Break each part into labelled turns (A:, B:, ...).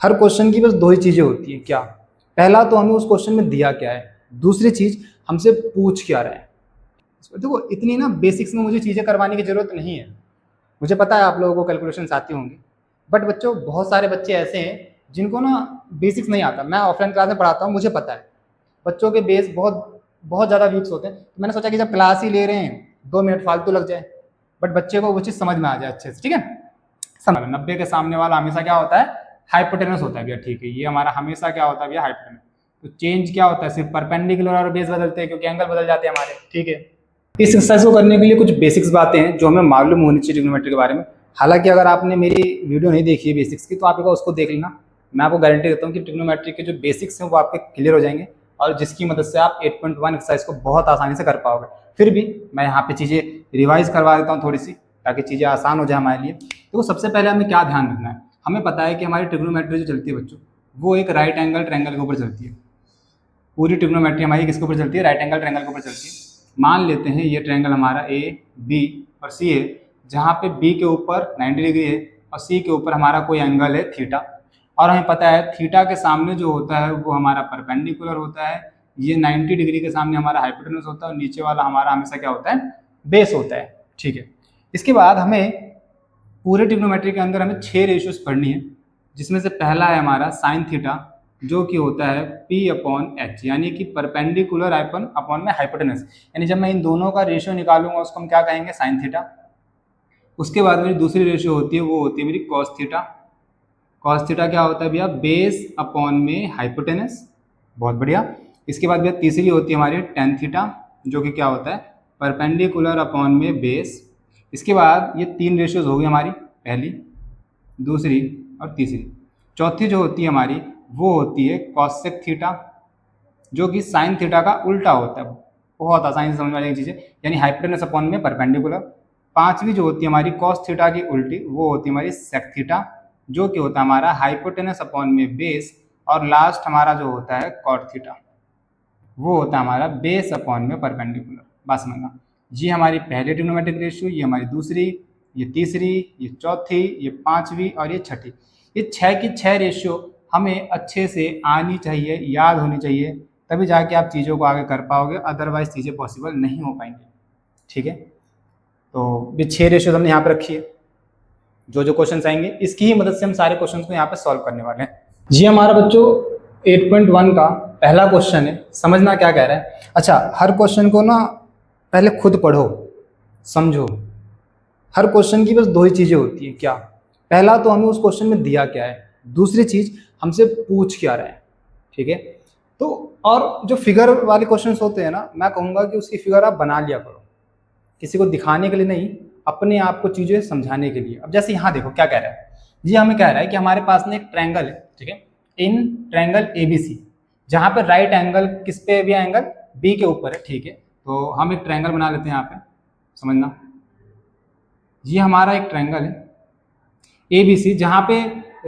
A: हर question की बस दो ही चीजें होती हैं। क्या? पहला तो हमें उस क्वेश्चन में दिया क्या है, दूसरी चीज हमसे पूछ क्या रहा है। देखो इतनी ना बेसिक्स में मुझे चीजें करवाने की जरूरत नहीं है। मुझे पता है आप लोगों को कैलकुलेशन आती होंगी, बट बच्चों बहुत सारे बच्चे ऐसे हैं जिनको ना बेसिक्स नहीं आता। मैं ऑफलाइन क्लास में पढ़ाता हूँ, मुझे पता है बच्चों के बेस बहुत बहुत ज़्यादा वीक्स होते हैं। तो मैंने सोचा कि जब क्लास ही ले रहे हैं 2 मिनट फालतू लग जाए, बट बच्चे को वो चीज़ समझ में आ जाए अच्छे से। ठीक है, समझ 90 के सामने वाला हमेशा क्या होता है, हाइपोटेनस होता है भैया। ठीक है, ये हमारा हमेशा क्या होता है भैया, हाइपोटेनस। तो चेंज क्या होता है, सिर्फ परपेंडिकुलर और बेस बदलते हैं क्योंकि एंगल बदल जाते हैं हमारे। ठीक है, इस एक्सरसाइज को करने के लिए कुछ बेसिक्स बातें हैं जो हमें मालूम होनी चाहिए ट्रिग्नोमेट्री के बारे में। हालांकि अगर आपने मेरी वीडियो नहीं देखी है बेसिक्स की, तो आप एक बार उसको देख लेना। मैं आपको गारंटी देता हूँ कि ट्रिग्नोमेट्री के जो बेसिक्स हैं वो आपके क्लियर हो जाएंगे, और जिसकी मदद से आप 8.1 एक्सरसाइज को बहुत आसानी से कर पाओगे। फिर भी मैं यहाँ पे चीज़ें रिवाइज करवा देता हूँ थोड़ी सी, ताकि चीज़ें आसान हो जाए हमारे लिए। तो सबसे पहले हमें क्या ध्यान रखना है, हमें पता है कि हमारी ट्रिग्नोमेट्री जो चलती है बच्चों, वो एक राइट एंगल ट्रायंगल के ऊपर चलती है। पूरी ट्रिग्नोमेट्री हमारी किसके ऊपर चलती है, राइट एंगल ट्रायंगल के ऊपर चलती है। मान लेते हैं ये ट्रायंगल हमारा ए बी और सी है, जहाँ पे बी के ऊपर 90 डिग्री है और सी के ऊपर हमारा कोई एंगल है थीटा। और हमें पता है थीटा के सामने जो होता है वो हमारा परपेंडिकुलर होता है। ये 90 डिग्री के सामने हमारा हाइपोटेनस होता है और नीचे वाला हमारा हमेशा क्या होता है, बेस होता है। ठीक है, इसके बाद हमें पूरे ट्रिग्नोमेट्री के अंदर हमें 6 रेशियोज पढ़नी है, जिसमें से पहला है हमारा साइन थीटा, जो कि होता है P/H, यानी कि परपेंडिकुलर अपॉन में हाइपोटेनस। यानी जब मैं इन दोनों का रेशियो निकालूंगा उसको हम क्या कहेंगे, साइन थीटा। उसके बाद मेरी दूसरी रेशियो होती है, वो होती है मेरी कॉस थीटा। कॉस थीटा क्या होता है भैया, बेस अपॉन में हाइपोटेनस। बहुत बढ़िया। इसके बाद भैया तीसरी होती है हमारी टेन थीटा, जो कि क्या होता है, परपेंडिकुलर अपॉन में बेस। इसके बाद ये 3 रेशियोज हो गई हमारी, पहली, दूसरी और तीसरी। चौथी जो होती है हमारी वो होती है कॉसेक थीटा, जो कि साइन थीटा का उल्टा होता है। बहुत आसानी से समझ में आ जाएगी चीज़ें, यानी हाइपोटेनस अपॉन में परपेंडिकुलर। पांचवी जो होती है हमारी कॉस थीटा की उल्टी, वो होती है हमारी सेक थीटा, जो कि होता है हमारा हाइपोटेनस अपॉन में बेस। और लास्ट हमारा जो होता है कॉट थीटा, वो होता है हमारा बेस अपॉन में परपेंडिकुलर। बात समझना, ये हमारी पहली ट्रिग्नोमेट्रिक रेशियो, ये हमारी दूसरी, ये तीसरी, ये चौथी, ये पांचवी और ये छठी। ये 6 की 6 रेशियो हमें अच्छे से आनी चाहिए, याद होनी चाहिए, तभी जाके आप चीज़ों को आगे कर पाओगे, अदरवाइज चीज़ें पॉसिबल नहीं हो पाएंगी। ठीक है, तो ये 6 रेशियो हमने यहाँ पर रखी है। जो जो क्वेश्चन आएंगे इसकी ही मदद से हम सारे क्वेश्चन को यहाँ पे सॉल्व करने वाले हैं। जी हमारा बच्चों 8.1 का पहला क्वेश्चन है, समझना क्या कह रहा है। अच्छा, हर क्वेश्चन को ना पहले खुद पढ़ो, समझो। हर क्वेश्चन की बस दो ही चीजें होती हैं। क्या? पहला तो हमें उस क्वेश्चन में दिया क्या है, दूसरी चीज हमसे पूछ क्या रहा है। ठीक है, तो और जो फिगर वाले क्वेश्चंस होते हैं ना, मैं कहूँगा कि उसकी फिगर आप बना लिया करो, किसी को दिखाने के लिए नहीं, अपने आप को चीजें समझाने के लिए। अब जैसे यहाँ देखो क्या कह रहा है, ये हमें कह रहा है कि हमारे पास में एक ट्रायंगल है। ठीक है, इन ट्रायंगल ABC, जहाँ पे राइट एंगल किस पे भी एंगल B के ऊपर है। ठीक है, तो हम एक ट्रायंगल बना लेते हैं यहाँ पे, समझना। ये हमारा एक ट्रायंगल है ABC, जहाँ पे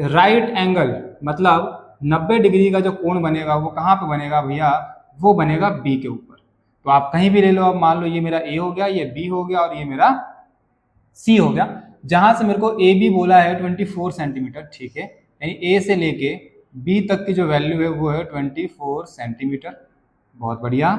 A: राइट एंगल मतलब 90 डिग्री का जो कोण बनेगा वो कहाँ पे बनेगा भैया, वो बनेगा B के ऊपर। तो आप कहीं भी ले लो, अब मान लो ये मेरा A हो गया, ये B हो गया और ये मेरा C हो गया। जहां से मेरे को AB बोला है 24 सेंटीमीटर। ठीक है, यानी A से लेके B तक की जो वैल्यू है वो है 24 सेंटीमीटर। बहुत बढ़िया,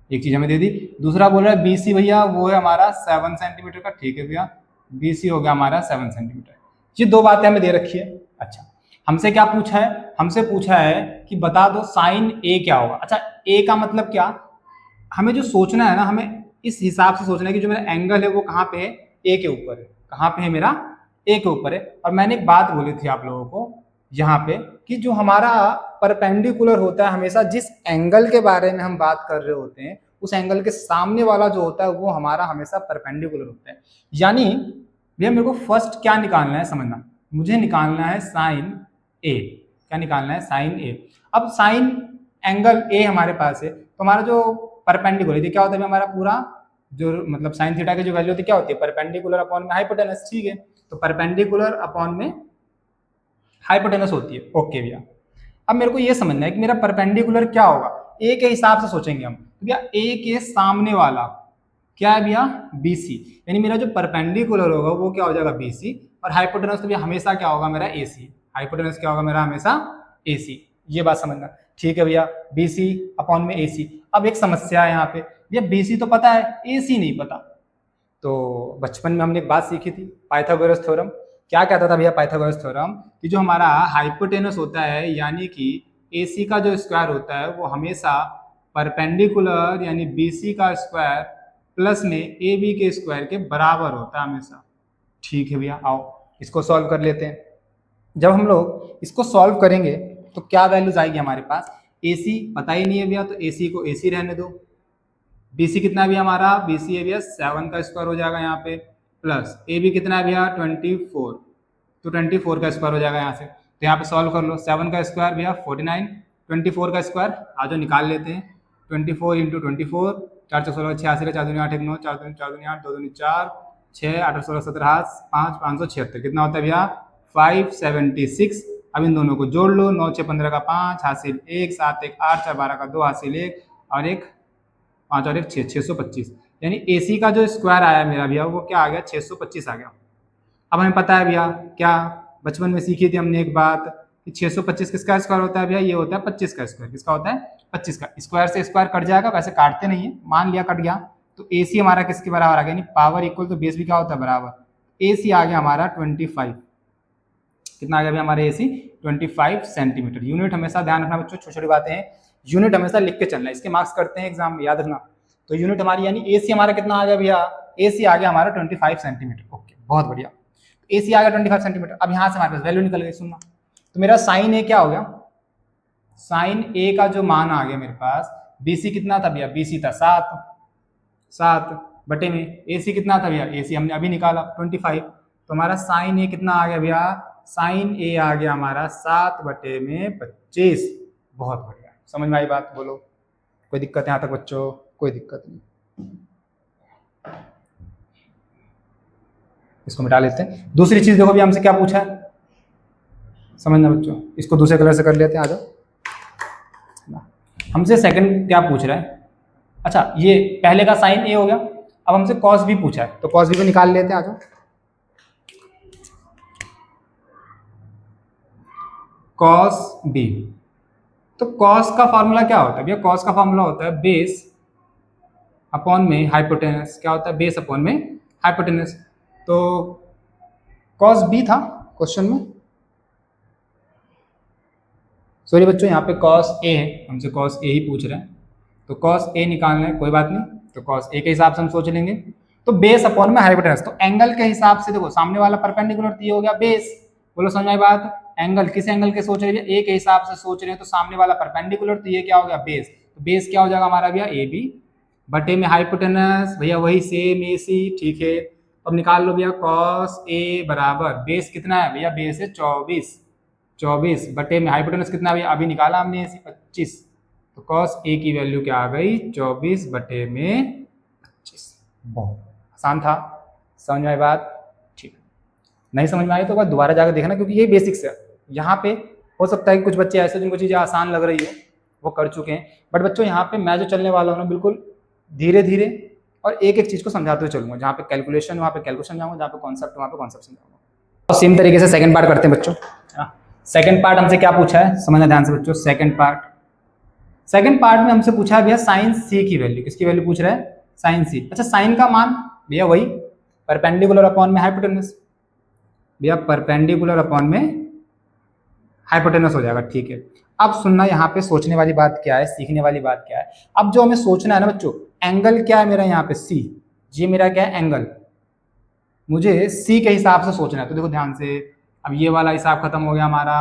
A: एक चीज हमें दे दी। दूसरा बोल रहा है BC भैया, वो है हमारा 7 सेंटीमीटर का। ठीक है भैया, BC हो गया हमारा 7 सेंटीमीटर। ये दो बातें हमें दे रखी है। अच्छा, हमसे क्या पूछा है, हमसे पूछा है कि बता दो साइन A क्या होगा। अच्छा, A का मतलब क्या, हमें जो सोचना है ना, हमें इस हिसाब से सोचना है कि जो मेरा एंगल है वो कहाँ पे है, A के ऊपर है। कहाँ पे है मेरा, A के ऊपर है। और मैंने एक बात बोली थी आप लोगों को यहाँ पे कि जो हमारा परपेंडिकुलर होता है, हमेशा जिस एंगल के बारे में हम बात कर रहे होते हैं उस एंगल के सामने वाला जो होता है वो हमारा हमेशा परपेंडिकुलर होता है। यानी भैया मेरे को फर्स्ट क्या निकालना है, समझना, मुझे निकालना है साइन A। क्या निकालना है, साइन A। अब साइन एंगल A हमारे पास है, तो हमारा जो परपेंडिकुलर क्या होता है हमारा पूरा जो मतलब साइन थीटा की जो वैल्यू होती है क्या होती है, परपेंडिकुलर अपॉन में हाइपोटेनस। ठीक है, तो परपेंडिकुलर अपॉन में हाइपोटेनस होती है। ओके भैया, अब मेरे को ये समझना है कि मेरा परपेंडिकुलर क्या होगा, ए के हिसाब से सोचेंगे हम। तो भैया ए के सामने वाला क्या है भैया, BC, यानी मेरा जो परपेंडिकुलर होगा वो क्या हो जाएगा BC, और हाइपोटेनस तो भैया हमेशा क्या होगा मेरा AC। हाइपोटेनस क्या होगा मेरा हमेशा AC। ये बात समझना, ठीक है भैया। BC अपॉन में AC। अब एक समस्या है यहाँ पे भैया, BC तो पता है, AC नहीं पता। तो बचपन में हमने एक बात सीखी थी, पाइथागोरस थ्योरम। क्या कहता था भैया पाइथागोरस थ्योरम कि जो हमारा हाइपोटेनस होता है यानी कि AC का जो स्क्वायर होता है वो हमेशा परपेंडिकुलर यानी BC का स्क्वायर प्लस में AB के स्क्वायर के बराबर होता है हमेशा। ठीक है भैया, आओ इसको सॉल्व कर लेते हैं। जब हम लोग इसको सॉल्व करेंगे तो क्या वैल्यूज आएगी हमारे पास। AC पता ही नहीं है भैया, तो AC को AC रहने दो। BC कितना भी हमारा, BC है भैया 7 का स्क्वायर हो जाएगा यहाँ पे, प्लस AB कितना है भैया 24, तो 24 का स्क्वायर हो जाएगा यहाँ से। तो यहाँ पे सॉल्व कर लो, 7 का स्क्वायर भैया 49, 24 का स्क्वायर आज निकाल लेते हैं। 24 इंटू 24, 4 16 86, 4 दूनी 8 1 9, 4 दूनी 8, 2 दूनी 4 6 8 16 17 5 576 कितना होता है भैया 576। अब इन दोनों को जोड़ लो, 9 6 15 का 5 हासिल 1, 7 1 8 4 12 का 2 हासिल 1 और 1 5 और 1 6, 625। यानी AC का जो स्क्वायर आया मेरा भैया वो क्या आ गया 625 आ गया। अब हमें पता है भैया क्या बचपन में सीखी थी हमने एक बात कि 625 किसका स्क्वायर होता है भैया, ये होता है 25 का स्क्वायर। किसका होता है 25 का। स्क्वायर से स्क्वायर कट जाएगा, वैसे काटते नहीं है, मान लिया कट गया। तो AC हमारा किसके बराबर आ गया, यानी पावर इक्वल तो बेस भी क्या होता है बराबर। AC आ गया हमारा 25। कितना आ गया भैया हमारे AC 25 सेंटीमीटर। यूनिट हमेशा ध्यान रखना बच्चों, छोटी छोटी बातें हैं, यूनिट हमेशा लिख के चलना है, इसके मार्क्स करते हैं एग्जाम में, याद रखना। तो यूनिट हमारी यानी AC हमारा कितना आ गया भैया, AC आ गया हमारा 25 सेंटीमीटर। ओके बहुत बढ़िया, AC आ गया 25 सेंटीमीटर। अब यहाँ से हमारे पास वैल्यू निकल गई, सुनना। तो मेरा साइन A क्या हो गया, साइन A का जो मान आ गया मेरे पास, BC कितना था भैया, BC था 7 बटे में AC कितना था भैया, AC हमने अभी निकाला 25। तो हमारा साइन A कितना आ गया भैया, साइन A आ गया हमारा 7 बटे में 25। बहुत बढ़िया, समझ में आई बात, बोलो कोई दिक्कत है यहाँ तक बच्चों, कोई दिक्कत नहीं। इसको मिटा लेते हैं। दूसरी चीज देखो भी हमसे क्या पूछा है, समझना बच्चों, इसको दूसरे कलर से कर लेते हैं, आ जाओ। हमसे सेकंड क्या पूछ रहा है, अच्छा ये पहले का साइन A हो गया, अब हमसे कॉस B पूछा है, तो कॉस B को निकाल लेते हैं, आ जाओ। कॉस B, तो कॉस का फॉर्मूला क्या होता है भैया, कॉस का फॉर्मूला होता है बेस अपॉन में हाइपोटेनस। क्या होता है, बेस अपॉन में हाइपोटेनस। तो कॉस B था क्वेश्चन में, सॉरी बच्चों यहाँ पे कॉस A है, हमसे कॉस A ही पूछ रहे हैं, तो कॉस A निकालना है, कोई बात नहीं, तो कॉस A के हिसाब से हम सोच लेंगे। तो बेस अपॉन में हाइपोटेनस, तो एंगल के हिसाब से देखो सामने वाला परपेंडिकुलर, तो ये हो गया बेस। बोलो समझ में आई बात। एंगल किस एंगल के सोच रहे हैं, A के हिसाब से सोच रहे हैं, तो सामने वाला परपेंडिकुलर, तो ये क्या हो गया बेस। तो बेस क्या हो जाएगा हमारा भैया AB बटे में हाइपोटेनस, भैया वही सेम AC, ठीक है। अब निकाल लो भैया कॉस A बराबर बेस कितना है भैया, बेस है 24 बटे में हाइपोटेनस कितना है भैया, अभी निकाला हमने AC 25। तो कॉस A की वैल्यू क्या आ गई 24 बटे में 25। बहुत आसान था, समझ में आई बात, ठीक। नहीं समझ में आई तो दोबारा जाकर देखना, क्योंकि ये बेसिक्स है। यहाँ पे हो सकता है कि कुछ बच्चे ऐसे जिनको चीज़ें आसान लग रही हो वो कर चुके हैं, बट बच्चों यहाँ पे मैं जो चलने वाला हूँ ना बिल्कुल धीरे धीरे और एक एक चीज़ को समझाते हुए चलूंगा। जहाँ पे कैलकुलेशन वहाँ पे कैलकुलेशन जाऊँगा, जहाँ पे कॉन्सेप्ट वहाँ पे कॉन्सेप्ट समझाऊंगा। और सेम तरीके से सेकंड पार्ट करते हैं बच्चों। सेकंड पार्ट हमसे क्या पूछा है, समझना ध्यान से बच्चों। सेकंड पार्ट में हमसे पूछा है भैया साइन C की वैल्यू, किसकी वैल्यू पूछ रहा है, साइन C। अच्छा साइन का मान भैया वही परपेंडिकुलर अपॉन में हाइपोटेनस, भैया परपेंडिकुलर अपॉन में हाइपोटेनस हो जाएगा, ठीक है। अब सुनना, यहाँ पे सोचने वाली बात क्या है, सीखने वाली बात क्या है। अब जो हमें सोचना है ना बच्चों, एंगल क्या है मेरा यहाँ पे C, ये मेरा क्या है एंगल, मुझे C के हिसाब से सोचना है। तो देखो ध्यान से, अब ये वाला हिसाब खत्म हो गया हमारा,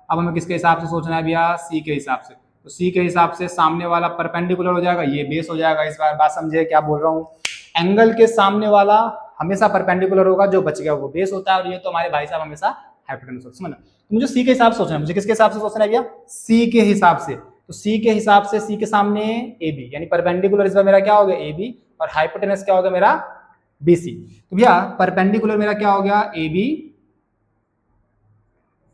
A: अब हमें किसके हिसाब से सोचना है भैया, C के हिसाब से। तो C के हिसाब से सामने वाला परपेंडिकुलर हो जाएगा, ये बेस हो जाएगा। इस बार बात समझे क्या बोल रहा हूँ, एंगल के सामने वाला हमेशा परपेंडिकुलर होगा, जो बच गया वो बेस होता है, और ये तो हमारे भाई साहब हमेशा हाइपोटेनस होता है। समझना, तो मुझे C के हिसाब से सोचना है, मुझे किसके हिसाब से सोचना है भैया, C के हिसाब से। तो C के हिसाब से C के सामने AB, यानी परपेंडिकुलर इस बार मेरा क्या हो गया AB, और हाइपोटेनस क्या हो गया मेरा BC। तो भैया परपेंडिकुलर मेरा क्या हो गया AB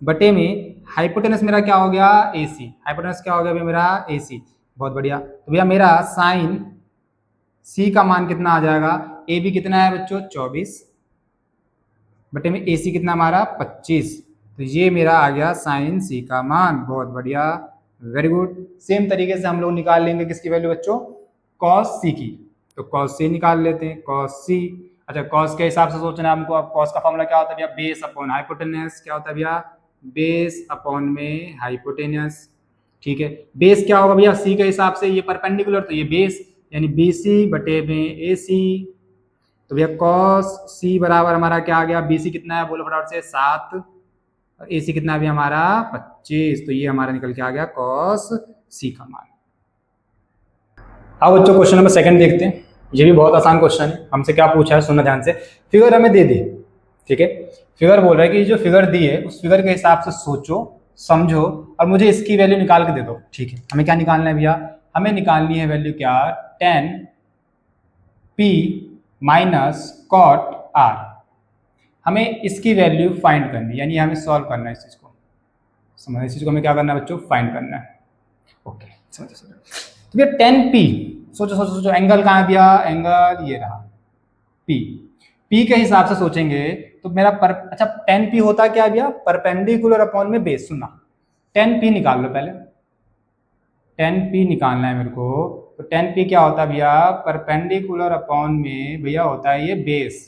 A: बटे में हाइपोटेनस मेरा क्या हो गया AC। हाइपोटेनस क्या हो गया भैया मेरा AC, बहुत बढ़िया। तो भैया मेरा साइन C का मान कितना आ जाएगा, AB कितना है बच्चों 24 बटे में AC कितना हमारा 25। तो ये मेरा आ गया साइन सी का मान। बहुत बढ़िया, वेरी गुड। सेम तरीके से हम लोग निकाल लेंगे किसकी वैल्यू बच्चों, कॉस सी की। तो कॉस सी निकाल लेते हैं, कॉस सी। अच्छा, कॉस के हिसाब से सोचना है हमको। अब कॉस का फॉर्मूला क्या होता है भैया, बेस अपॉन हाइपोटेनस। क्या होता है भैया, बेस अपॉन में हाइपोटेनस। ठीक है, बेस क्या होगा भैया, सी के हिसाब से ये परपेंडिकुलर, तो ये बेस यानी बी सी बटे में ए सी। तो भैया कॉस सी बराबर हमारा क्या आ गया, बी सी कितना है बोलो फटाफट से, 7, और ए सी कितना है भी हमारा 25। तो ये हमारा निकल के आ गया कॉस सी का मान। अब बच्चों क्वेश्चन नंबर सेकंड देखते हैं। ये भी बहुत आसान क्वेश्चन है। हमसे क्या पूछा है सुनना ध्यान से। फिगर हमें दे दी, ठीक है। फिगर बोल रहा है कि जो फिगर दी है उस फिगर के हिसाब से सोचो, समझो और मुझे इसकी वैल्यू निकाल के दे दो। ठीक है, हमें क्या निकालना है भैया, हमें निकालनी है वैल्यू क्या, 10p माइनस कॉट आर। हमें इसकी वैल्यू फाइंड करनी है, यानी हमें सॉल्व करना है इस चीज को। समझ, इस चीज को हमें क्या करना है बच्चों, फाइंड करना है। ओके, समझो समझो। तो भैया 10p, सोचो सोचो सोचो, एंगल कहाँ है भैया, एंगल ये रहा p। p के हिसाब से सोचेंगे तो मेरा अच्छा 10p होता क्या है भैया, परपेंडिकुलर अपॉन में बेस। सुनना, 10p निकाल लो पहले, 10p निकालना है मेरे को। तो 10p क्या होता है भैया, परपेंडिकुलर अपॉन में भैया होता है ये बेस।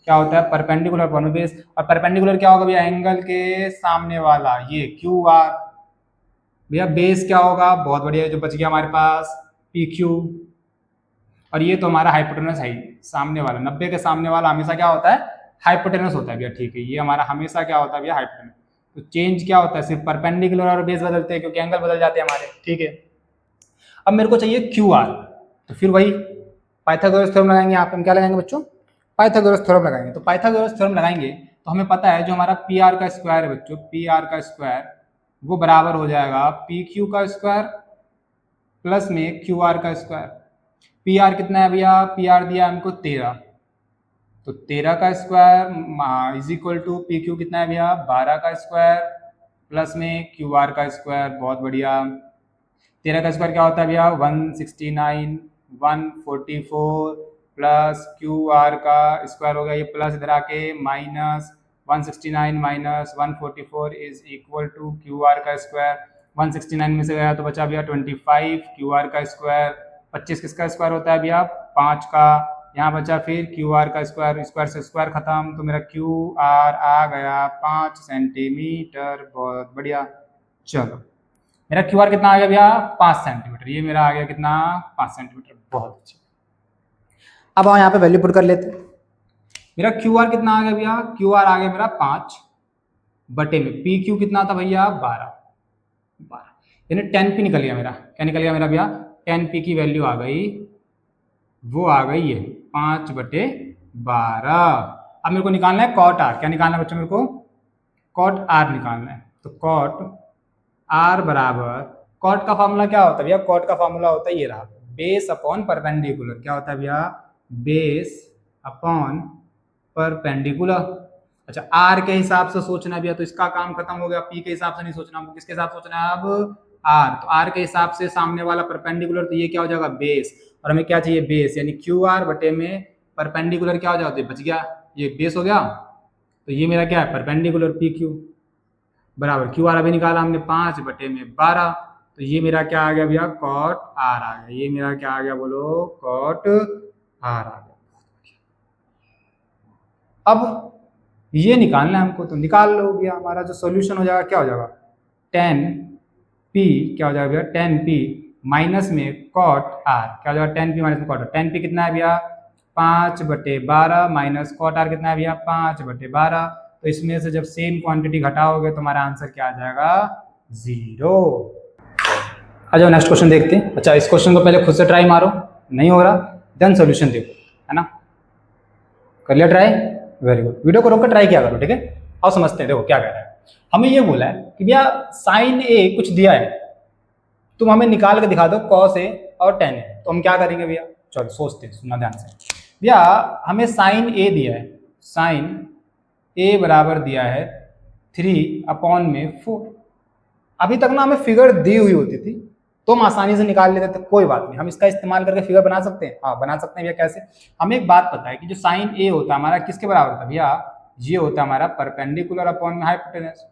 A: क्या होता है, परपेंडिकुलर अपॉन में बेस। और परपेंडिकुलर क्या होगा भैया, एंगल के सामने वाला ये क्यू आर। भैया बेस क्या होगा, बहुत बढ़िया, जो बच गया हमारे पास पी क्यू। और ये तो हमारा हाइपोटेनस है ही, सामने वाला 90 के सामने वाला हमेशा क्या होता है, हाइपोटेनस होता है भैया। ठीक है, ये हमारा हमेशा क्या होता है भैया, हाइपोटेनस। तो चेंज क्या होता है, सिर्फ परपेंडिकुलर और बेस बदलते हैं क्योंकि एंगल बदल जाते हैं हमारे। ठीक है, अब मेरे को चाहिए क्यू आर। तो फिर वही पाइथागोरस थ्योरम लगाएंगे। यहाँ पे हम क्या लगाएंगे बच्चों, पाइथागोरस थ्योरम लगाएंगे। तो पाइथागोरस थ्योरम लगाएंगे तो हमें पता है जो हमारा पी आर का स्क्वायर है बच्चों, पी आर का स्क्वायर वो बराबर हो जाएगा पी क्यू का स्क्वायर प्लस में क्यू आर का स्क्वायर। पी आर कितना है भैया, पी आर दिया हमको 13, तो 13 का square is equal to p q कितना है भैया, 12 का स्क्वायर प्लस में क्यू आर का स्क्वायर। बहुत बढ़िया, 13 का स्क्वायर क्या होता है भैया, 169, 144 प्लस क्यू आर का स्क्वायर हो गया, ये प्लस इधर आके minus 169 minus 144 is equal to q r का स्क्वायर। 169 में से गया तो बचा भैया 25, क्यू आर का स्क्वायर 25 किसका स्क्वायर होता है भैया, 5 का। यहाँ बचा फिर क्यू आर का स्क्वायर, स्क्वायर से स्क्वायर खत्म, तो मेरा क्यू आर आ गया 5 सेंटीमीटर। बहुत बढ़िया, चलो मेरा क्यू आर कितना आ गया भैया, 5 सेंटीमीटर। ये मेरा आ गया कितना, 5 सेंटीमीटर। बहुत अच्छा, अब हम यहाँ पे वैल्यू पुट कर लेते हैं। मेरा क्यू आर कितना आ गया भैया, क्यू आर आ गया मेरा 5 बटे में पी क्यू कितना था भैया, 12 यानी 10p निकल गया मेरा। क्या निकल गया मेरा भैया, 10p की वैल्यू आ गई, वो आ गई है 5 बटे 12। अब मेरे को निकालना है कॉट आर। क्या निकालना है बच्चों, मेरे को कॉट आर निकालना है। तो कॉट आर बराबर, कॉट का फॉर्मूला क्या होता है भैया, कॉट का फॉर्मूला होता है ये रहा, बेस अपॉन परपेंडिकुलर। क्या होता है भैया, बेस अपॉन परपेंडिकुलर। अच्छा, आर के हिसाब से सोचना भैया, तो इसका काम खत्म हो गया। पी के हिसाब से नहीं सोचना, हमको किसके हिसाब से सोचना है अब, आर। तो आर के हिसाब से सामने वाला परपेंडिकुलर, तो ये क्या हो जाएगा, बेस। और हमें क्या चाहिए, बेस, यानी क्यू आर बटे में परपेंडिकुलर क्या हो जाता है, बच गया, ये बेस हो गया। तो ये मेरा क्या है, परपेंडिकुलर पी क्यू बराबर क्यू आर अभी निकाला हमने 5 बटे में 12। तो ये मेरा क्या आ गया भैया, कॉट आर आ गया। ये मेरा क्या आ गया बोलो, कॉट आर आ गया। अब ये निकालना है हमको, तो निकाल लो भैया। हमारा जो सॉल्यूशन हो जाएगा क्या हो जाएगा, 10p क्या हो जाएगा भैया, 10p माइनस में कॉट आर। क्या हो जाएगा, 10p माइनस में कॉट आर। 10p कितना है भैया, 5 बटे 12 माइनस कॉट आर कितना है भैया, 5 बटे 12। तो इसमें से जब सेम क्वांटिटी घटाओगे तो हमारा आंसर क्या आ जाएगा, 0। आ जाओ नेक्स्ट क्वेश्चन देखते हैं। अच्छा, इस क्वेश्चन को पहले खुद से ट्राई मारो, नहीं हो रहा देन सॉल्यूशन देखो, है ना। कर लिया ट्राई, वेरी गुड। वीडियो को रोककर ट्राई किया करो, ठीक है। और समझते हैं, देखो क्या कह रहा है। हमें ये बोला है कि भैया साइन ए कुछ दिया है, तुम हमें निकाल के दिखा दो कॉस ए और टेन ए। तो हम क्या करेंगे भैया, चलो सोचते हैं, सुनना ध्यान से भैया। हमें साइन ए दिया है, साइन ए बराबर दिया है 3/4। अभी तक ना हमें फिगर दी हुई होती थी तो हम आसानी से निकाल लेते थे, कोई बात नहीं, हम इसका इस्तेमाल करके फिगर बना सकते हैं। हाँ बना सकते हैं भैया, कैसे। हमें एक बात पता है कि जो साइन ए होता है हमारा किसके बराबर होता है भैया, ये होता है हमारा परपेंडिकुलर अपॉन में हाइपोटेनस।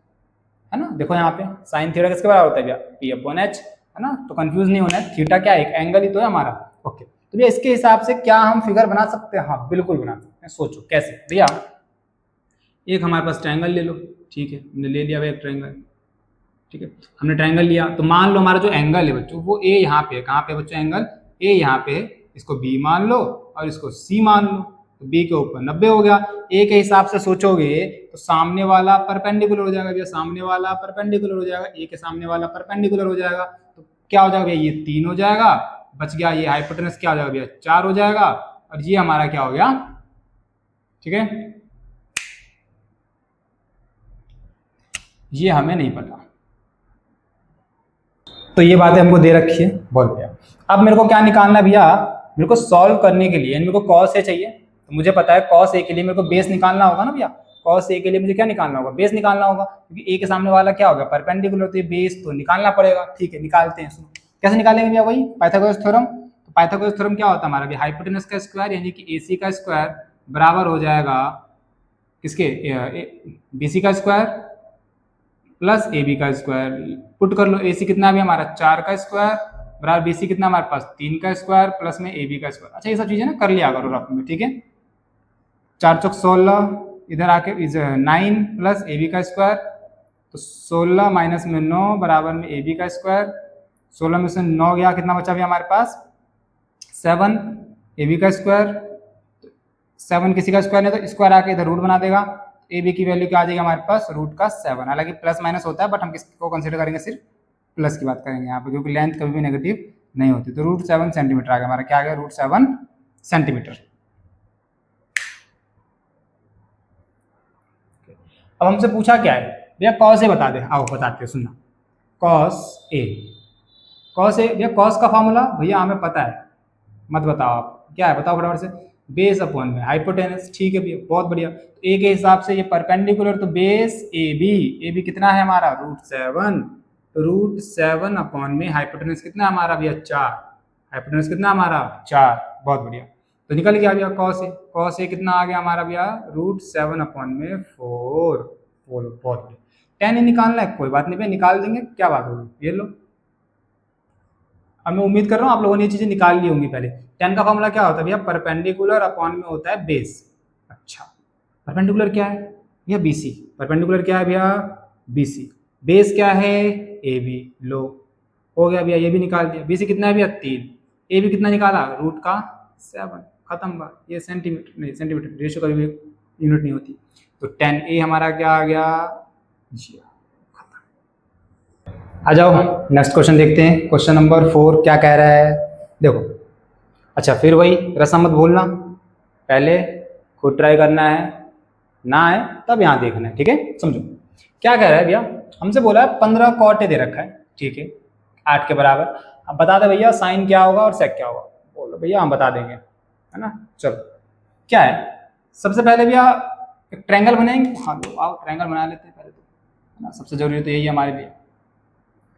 A: है ना। देखो यहाँ पे साइन थीटा किसके बराबर होता है भैया, पी अपॉन एच, है ना। तो कंफ्यूज नहीं होना है, थीटा क्या है, एक एंगल ही तो है हमारा। ओके, तो भैया इसके हिसाब से क्या हम फिगर बना सकते हैं? हाँ बिल्कुल बना सकते हैं। सोचो कैसे भैया। एक हमारे पास ट्रायंगल ले लो, ठीक है, हमने ले लिया एक ट्रायंगल, ठीक है। हमने ट्रायंगल लिया तो मान लो हमारा जो एंगल है बच्चों वो ए यहाँ पे है। कहाँ पे बच्चों एंगल? ए यहाँ पे है। इसको बी मान लो और इसको सी मान लो, तो बी के ऊपर 90 हो गया। ए के हिसाब से सोचोगे तो सामने वाला परपेंडिकुलर हो जाएगा भैया, सामने वाला परपेंडिकुलर हो जाएगा, ए के सामने वाला परपेंडिकुलर हो जाएगा। तो क्या हो जाएगा भैया, ये 3 हो जाएगा, बच गया ये हाइपोटेनस क्या हो जाएगा भैया, 4 हो जाएगा, और ये हमारा क्या हो गया, ठीक है। ये हमें नहीं पता, तो ये बातें हमको दे रखी है, बहुत बढ़िया। अब मेरे को क्या निकालना है भैया, मेरे को सॉल्व करने के लिए मेरे को कॉस ए चाहिए। तो मुझे पता है कॉस ए के लिए मेरे को बेस निकालना होगा ना भैया। कॉस ए के लिए मुझे क्या निकालना होगा, बेस निकालना होगा, क्योंकि ए के सामने वाला क्या होगा, परपेंडिकुलर, तो ये बेस तो निकालना पड़ेगा। ठीक है, निकालते हैं। सुनो कैसे निकालेंगे भैया, वही पाइथागोरस थ्योरम। तो पाइथागोरस थ्योरम क्या होता है हमारा, हाइपोटेनस का स्क्वायर यानी कि एसी का स्क्वायर बराबर हो जाएगा किसके, बीसी का स्क्वायर प्लस ए बी का स्क्वायर। पुट कर लो, ए सी कितना भी हमारा 4 का स्क्वायर बराबर बी सी कितना हमारे पास 3 का स्क्वायर प्लस में ए बी का स्क्वायर। अच्छा ये सब चीजें ना कर लिया करो रफ में, ठीक है। 4 चौक 16, इधर आके 9 प्लस ए बी का स्क्वायर, तो 16 माइनस में 9 बराबर में ए बी का स्क्वायर। 16 में से 9 गया, कितना बचा भी हमारे पास 7, ए बी का स्क्वायर। 7 किसी का स्क्वायर नहीं तो स्क्वायर आके इधर रूट बना देगा, ए बी की वैल्यू क्या आ जाएगी हमारे पास, रूट का 7। हालांकि प्लस माइनस होता है बट हम किसको कंसीडर करेंगे, सिर्फ प्लस की बात करेंगे यहाँ पे, क्योंकि लेंथ कभी भी नेगेटिव नहीं होती। तो रूट 7 सेंटीमीटर आ गया हमारा, क्या आ गया, रूट 7 सेंटीमीटर। अब हमसे पूछा क्या है भैया, कॉस ए बता दे। आओ बताते हैं, सुनना। कॉस ए, कॉस ए भैया, कॉस का फॉर्मूला भैया हमें पता है, मत बताओ आप क्या है, बताओ फटाफट से। बेस अपॉन में हाइपोटेनस, ठीक है भैया, बहुत बढ़िया। तो ए के हिसाब से ये परपेंडिकुलर, तो बेस ए बी कितना है हमारा, रूट 7। तो रूट 7 अपॉन में हाइपोटेनस कितना हमारा भैया, 4। हाइपोटेनस कितना हमारा, 4, बहुत बढ़िया। तो निकल गया भैया कॉस ए। कॉस ए कितना आ गया हमारा भैया, रूट 7 अपॉन में 4। बोलो बहुत बढ़िया। टेन ही निकालना है, कोई बात नहीं भैया, निकाल देंगे, क्या बात होगी, ये लो। अब मैं उम्मीद कर रहा हूँ आप लोगों ने ये चीजें निकाल ली होंगी पहले। टेन का फॉर्मूला क्या होता है भैया, परपेंडिकुलर अपॉन में होता है बेस। अच्छा, परपेंडिकुलर क्या है भैया, बीसी। परपेंडिकुलर क्या है भैया, बीसी। बेस क्या है, ए बी। लो हो गया भैया, ये भी निकाल दिया। बीसी कितना है भैया, 3। ए बी कितना निकाला, रूट का 7। खत्म बात। ये सेंटीमीटर नहीं, सेंटीमीटर रेशियो कभी भी यूनिट नहीं होती। तो 10A हमारा क्या आ गया, जी। आ जाओ नेक्स्ट क्वेश्चन देखते हैं। क्वेश्चन नंबर 4 क्या कह रहा है, देखो। अच्छा फिर वही रस्म मत भूलना, पहले खुद ट्राई करना है, ना आए तब यहाँ देखना है, ठीक है। समझो क्या कह रहा है भैया, हमसे बोला है 15 कॉट ए दे रखा है, ठीक है, 8 के बराबर। अब बता दे भैया साइन क्या होगा और सेक क्या होगा। बोलो भैया हम बता देंगे, है ना। चलो क्या है, सबसे पहले भैया एक ट्रायंगल बनाएंगे। हाँ लो आओ ट्रायंगल बना लेते हैं पहले तो, है ना। सबसे जरूरी तो यही है हमारे लिए,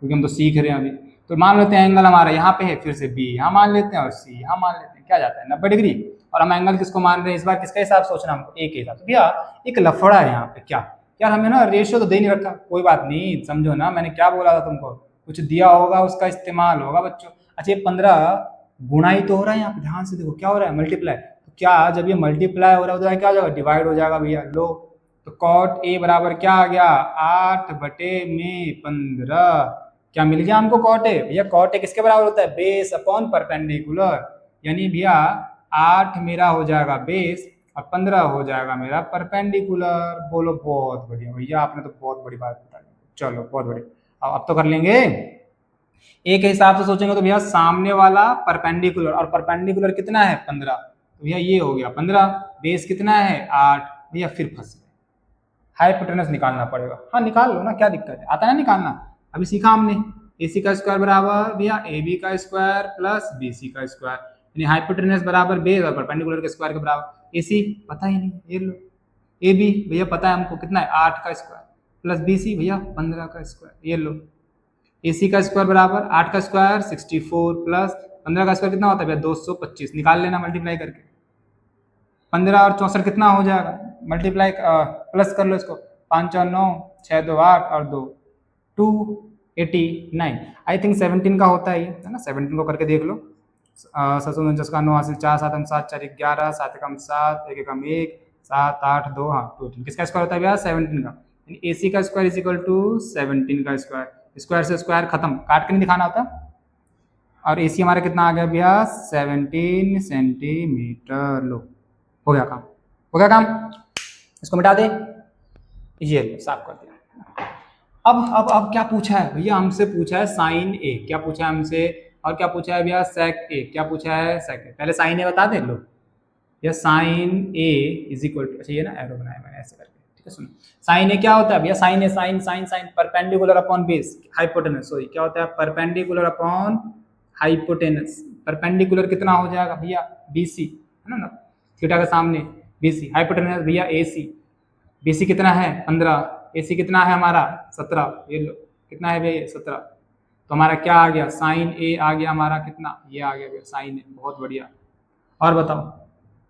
A: क्योंकि हम तो सीख रहे हैं अभी। तो मान लेते हैं एंगल हमारा यहाँ पे है, फिर से बी यहाँ मान लेते हैं और सी यहाँ मान लेते हैं, क्या जाता है 90 डिग्री। और हम एंगल किसको मान रहे हैं इस बार, किसका हिसाब सोचना हमको, ए के हिसाब से। भैया एक लफड़ा है यहाँ पे, क्या यार, हमें ना रेशियो तो दे नहीं रखा, कोई बात नहीं, समझो ना मैंने क्या बोला था तुमको, कुछ दिया होगा उसका इस्तेमाल होगा बच्चों। अच्छा ये 15 गुणाई तो हो रहा है यहाँ पे, ध्यान से देखो क्या हो रहा है, मल्टीप्लाई। तो क्या जब ये मल्टीप्लाई हो रहा है क्या हो जाएगा, डिवाइड हो जाएगा भैया। लो तो कॉट ए बराबर क्या आ गया, 8/15। क्या मिल गया हमको कॉट ए, भैया कॉट ए किसके बराबर होता है, बेस अपॉन परपेंडिकुलर। यानी भैया 8 मेरा हो जाएगा बेस और 15 हो जाएगा मेरा परपेंडिकुलर। बोलो बहुत बढ़िया भैया, आपने तो बहुत बड़ी बात बता दी। चलो बहुत बढ़िया, अब तो कर लेंगे। ए के हिसाब से सोचेंगे तो भैया सामने वाला परपेंडिकुलर, और परपेंडिकुलर कितना है 15, तो भैया ये हो गया 15। बेस कितना है 8, भैया फिर फंस गए, हाइपोटेनस निकालना पड़ेगा। हाँ निकाल लो ना, क्या दिक्कत है, आता है ना निकालना, अभी सीखा हमने। ए सी का स्क्वायर बराबर भैया ए बी का स्क्वायर प्लस बी सी का स्क्वायर, यानी हाइपोटेनस बराबर बेस और परपेंडिकुलर के स्क्वायर के बराबर। ए सी पता ही नहीं, ये लो। ए बी भैया पता है हमको कितना है 8 का स्क्वायर प्लस बी सी भैया 15 का स्क्वायर, ये लो। ए सी का स्क्वायर बराबर 8 का स्क्वायर 64 प्लस 15 का स्क्वायर कितना होता है भैया 225, निकाल लेना मल्टीप्लाई करके। 15 और 64 कितना हो जाएगा, मल्टीप्लाई प्लस कर लो इसको, 5 और 9 6 2 8 और 2 289, आई थिंक 17 का होता है ये, है ना। 17 को करके देख लो। 749 का 9 हासिल 4 7 7 4 11 7 एकम 7 1 एकम 1 7 8 2 हाँ 2 3। किसका स्क्वायर होता है भैया? 17 का। AC का स्क्वायर इज इक्वल टू 17 का स्क्वायर। स्क्वायर से स्क्वायर खत्म, काट के नहीं दिखाना होता। और AC हमारा कितना आ गया भैया? 17 सेंटीमीटर। लो, हो गया काम, हो गया काम। इसको मिटा दे, ये लो साफ कर दिया। अब क्या पूछा है भैया? हमसे पूछा है साइन ए। क्या पूछा है हमसे? और क्या पूछा है भैया? सेक ए। क्या पूछा है? सेक ए। पहले साइन ए बता दे लो। या sine a is equal to, अच्छा ये ना एरो बनाया मैंने ऐसे करके, ठीक है। सुनो, साइन ए क्या होता है भैया? Sine A, sine sine sine perpendicular upon base, hypotenuse. Sorry, क्या होता है? Perpendicular upon hypotenuse. परपेंडिकुलर कितना हो जाएगा भैया? BC, है ना, थीटा के सामने BC। हाइपोटेनस भैया AC। BC कितना है? 15। AC कितना है हमारा? 17। ये लो, कितना है भैया? 17। तो हमारा क्या आ गया? साइन ए आ गया हमारा कितना? ये आ गया भैया साइन ए। बहुत बढ़िया। और बताओ,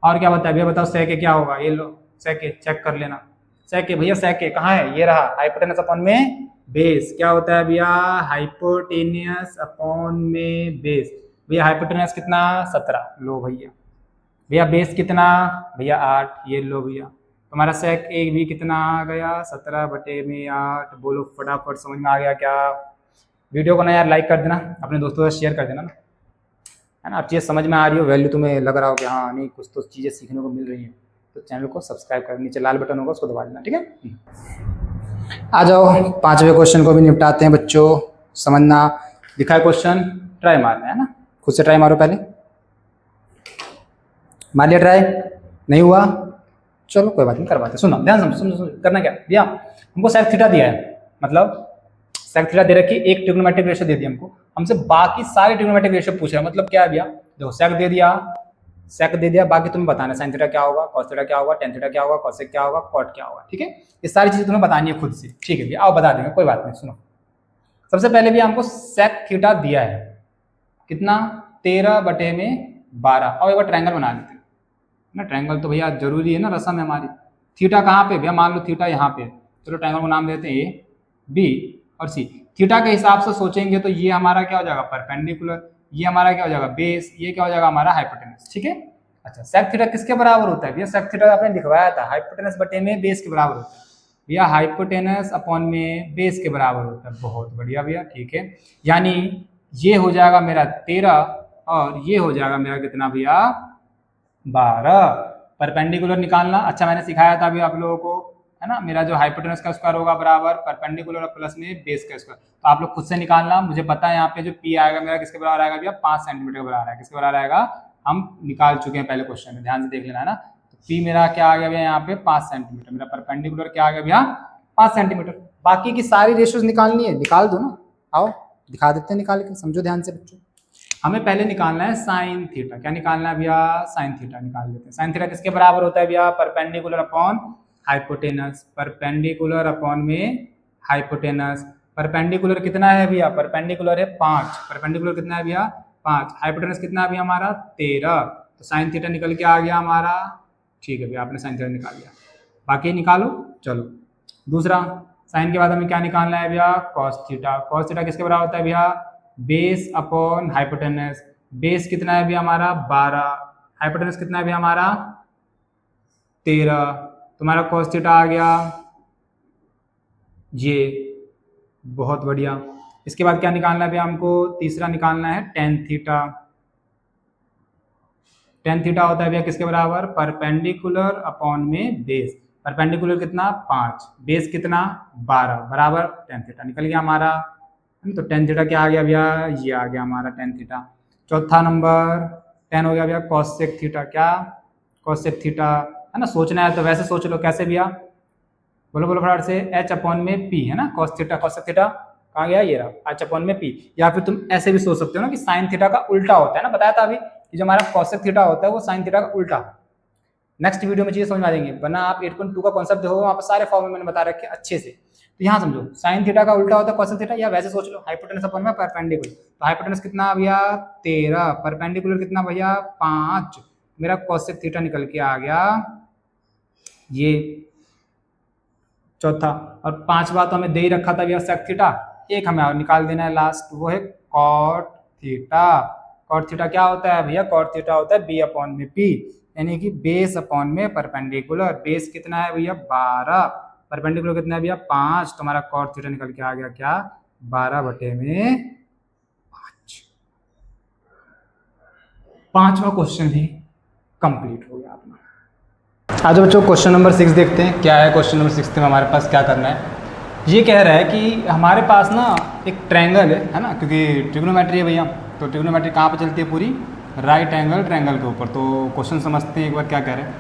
A: और क्या बताया भैया? बताओ सेक ए क्या होगा? ये लो सेक ए, चेक कर लेना। सेक ए भैया, सेक ए कहाँ है? ये रहा, हाइपोटेनस अपॉन में बेस। क्या होता है भैया? हाइपोटेनियस अपॉन में बेस। भैया हाइपोटेनस कितना? 17। लो भैया, भैया बेस कितना? भैया 8। ये लो भैया, तुम्हारा सेक ए भी कितना आ गया? 17/8। बोलो फटाफट, समझ में आ गया क्या? वीडियो को ना यार लाइक कर देना, अपने दोस्तों से शेयर कर देना ना, है ना। अब चीज़ समझ में आ रही हो, वैल्यू तुम्हें लग रहा हो कि हाँ नहीं कुछ तो चीज़ें सीखने को मिल रही हैं, तो चैनल को सब्सक्राइब कर, नीचे लाल बटन होगा उसको दबा देना, ठीक है। आ जाओ 5वें क्वेश्चन को भी निपटाते हैं बच्चों। समझना, दिखा है क्वेश्चन, ट्राई मारना है ना। खुद से ट्राई मारो पहले। मार लिया ट्राई? नहीं हुआ? चलो कोई बात नहीं, करवाते। सुनो ध्यान समझो, सुनो सुनो, करना क्या भैया? हमको सेक थीटा दिया है, मतलब सेक थीटा दे रखी, एक ट्रिग्नोमेट्रिक रेशियो दे दिया हमको। हमसे बाकी सारे ट्रिग्नोमेट्रिक रेशियो पूछ रहे हैं। मतलब क्या है भैया? देखो सेक दे दिया, सेक दे दिया, बाकी तुम्हें बताना साइन थीटा क्या होगा, कॉस थीटा क्या होगा, टेन थीटा क्या होगा, कॉसेक क्या होगा, कॉट क्या होगा, ठीक है। ये सारी चीजें तुम्हें बतानी है खुद से, ठीक है भैया। आओ बता देंगे, कोई बात नहीं। सुनो, सबसे पहले भी हमको सेक थीटा दिया है कितना? 13/12। और एक बार ट्रायंगल बना लेते हैं ना। ट्रायंगल तो भैया जरूरी है ना, रसम है हमारी। थीटा कहाँ पे भैया? मान लो थीटा यहाँ पे, चलो ट्रायंगल को नाम देते हैं A, B और C। थीटा के हिसाब से सोचेंगे तो ये हमारा क्या हो जाएगा? परपेंडिकुलर। ये हमारा क्या हो जाएगा? बेस। ये क्या हो जाएगा? हमारा हाइपोटेनस, ठीक है। अच्छा, सेक थीटा किसके बराबर होता है भैया? सेक थीटा आपने लिखवाया था, हाइपोटेनस बटे में बेस के बराबर होता है भैया। हाइपोटेनस अपॉन में बेस के बराबर होता है। बहुत बढ़िया भैया, ठीक है। यानी ये हो जाएगा मेरा 13 और ये हो जाएगा मेरा कितना भैया? 12। परपेंडिकुलर निकालना अच्छा मैंने सिखाया था अभी आप लोगों को, है ना। मेरा जो हाइपोटेनस का स्क्वायर होगा बराबर परपेंडिकुलर प्लस में बेस का स्क्वायर, तो आप लोग खुद से निकालना। मुझे पता है यहाँ पे जो P आएगा मेरा किसके बराबर आएगा भैया? 5 सेंटीमीटर के बराबर आएगा। किसके बराबर आएगा? हम निकाल चुके हैं पहले क्वेश्चन में, ध्यान से देख लेना, है ना। तो P मेरा क्या आ गया भैया? यहाँ पे 5 सेंटीमीटर। मेरा परपेंडिकुलर क्या आ गया भैया? 5 सेंटीमीटर। बाकी की सारी रेशियोज निकालनी है, निकाल दो ना। आओ दिखा देते हैं निकाल के, समझो ध्यान से बच्चों। हमें पहले निकालना है साइन थीटा। क्या निकालना है भैया? साइन थीटा निकाल लेते हैं। साइन थीटा किसके बराबर होता है भैया? Perpendicular upon hypotenuse. Perpendicular upon में हाइपोटेनस। परपेंडिकुलर कितना है भैया? परपेंडिकुलर है 5। परपेंडिकुलर कितना है भैया? 5। हाइपोटेनस कितना है भैया हमारा? 13। तो साइन थीटा निकल के आ गया हमारा, ठीक है भैया, आपने साइन थीटा निकाल लिया। बाकी निकालो, चलो। दूसरा, साइन के बाद हमें क्या निकालना है भैया? Cos theta. कॉस थीटा किसके बराबर होता है भैया? Base upon hypotenuse. बेस कितना है भैया हमारा? 12। हाइपोटेनस कितना है भैया हमारा? 13। तुम्हारा कॉस थीटा आ गया ये, बहुत बढ़िया। इसके बाद क्या निकालना है भैया हमको? तीसरा निकालना है टेन थीटा। टेन थीटा होता है भैया किसके बराबर? परपेंडिकुलर अपॉन में बेस। परपेंडिकुलर कितना? 5। बेस कितना? 12 बराबर टेन थीटा। निकल गया हमारा। तो टेन थीटा क्या आ गया भैया? ये आ गया हमारा टेन थीटा। चौथा नंबर 10 हो गया भैया कॉसेक थीटा। क्या? कॉसेक थीटा, है ना। सोचना है तो वैसे सोच लो, कैसे भैया? बोलो बोलो फटाफट से। H अपॉन में P, है ना। कॉस थीटा, कॉसेक थीटा कहाँ गया? ये रहा, H अपॉन में P। या फिर तुम ऐसे भी सोच सकते हो ना कि साइन थीटा का उल्टा होता है ना। बताया था अभी कि जो हमारा कॉसेक थीटा होता है वो साइन थीटा का उल्टा। नेक्स्ट वीडियो में चीजें समझ में आ जाएंगे, वरना आप 8.2 का कॉन्सेप्ट देखो, वहाँ पर सारे फॉर्म मैंने बता रखे अच्छे से। तो यहाँ समझो, साइन थीटा का उल्टा होता है कॉसेक थीटा। या वैसे सोच लो, हाइपोटेनस अपॉन में परपेंडिकुलर। तो हाइपोटेनस कितना भैया? 13। परपेंडिकुलर कितना भैया? 5। मेरा कॉसेक थीटा निकल के आ गया ये, चौथा। और 5वां तो हमें दे ही रखा था भैया सेक थीटा, एक हमें और निकाल देना है लास्ट, वो है कॉट थीटा। कॉट थीटा क्या होता है भैया? कॉट थीटा होता है बी अपॉन में पी, यानी कि बेस अपॉन में परपेंडिकुलर। बेस कितना है भैया? 12, परपेंडिकुलर कितना है भैया? 5। तो हमारा कॉट थीटा निकल के आ गया क्या? 12/5। पांचवा क्वेश्चन भी कंप्लीट हो गया अपना। आज बच्चों क्वेश्चन नंबर 6 देखते हैं क्या है। क्वेश्चन नंबर 6 में हमारे पास क्या करना है, ये कह रहा है कि हमारे पास ना एक ट्रायंगल है ना, क्योंकि ट्रिग्नोमेट्री है भैया, तो ट्रिग्नोमेट्री कहाँ पे चलती है? पूरी राइट एंगल ट्रायंगल के ऊपर। तो क्वेश्चन समझते हैं एक बार क्या कह रहे हैं।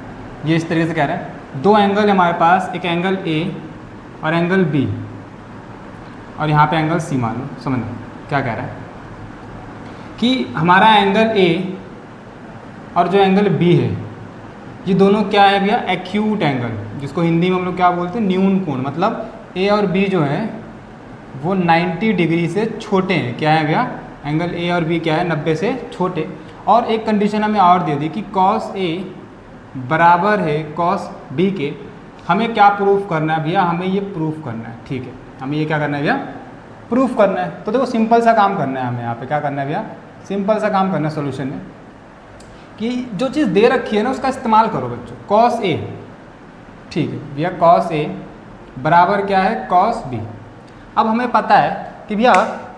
A: ये इस तरीके से कह रहा है, दो एंगल है हमारे पास, एक एंगल ए और एंगल बी, और यहाँ पे एंगल सी मान लो। समझना क्या कह रहा है कि हमारा एंगल ए और जो एंगल बी है, ये दोनों क्या है भैया? एक्यूट एंगल, जिसको हिंदी में हम लोग क्या बोलते हैं? न्यून कोण। मतलब ए और बी जो है वो 90 डिग्री से छोटे हैं। क्या है भैया? एंगल ए और बी क्या है? 90 से छोटे। और एक कंडीशन हमें और दे दी कि कॉस ए बराबर है कॉस बी के। हमें क्या प्रूफ करना है भैया? हमें ये प्रूफ करना है। ठीक है, हमें ये क्या करना है भैया? प्रूफ करना है। तो देखो सिंपल सा काम करना है हमें यहाँ पे। क्या करना है भैया? सिंपल सा काम करना है सोल्यूशन में, कि जो चीज़ दे रखी है ना उसका इस्तेमाल करो बच्चों। कॉस ए, ठीक है भैया, कॉस ए बराबर क्या है? Cos b. अब हमें पता है कि भैया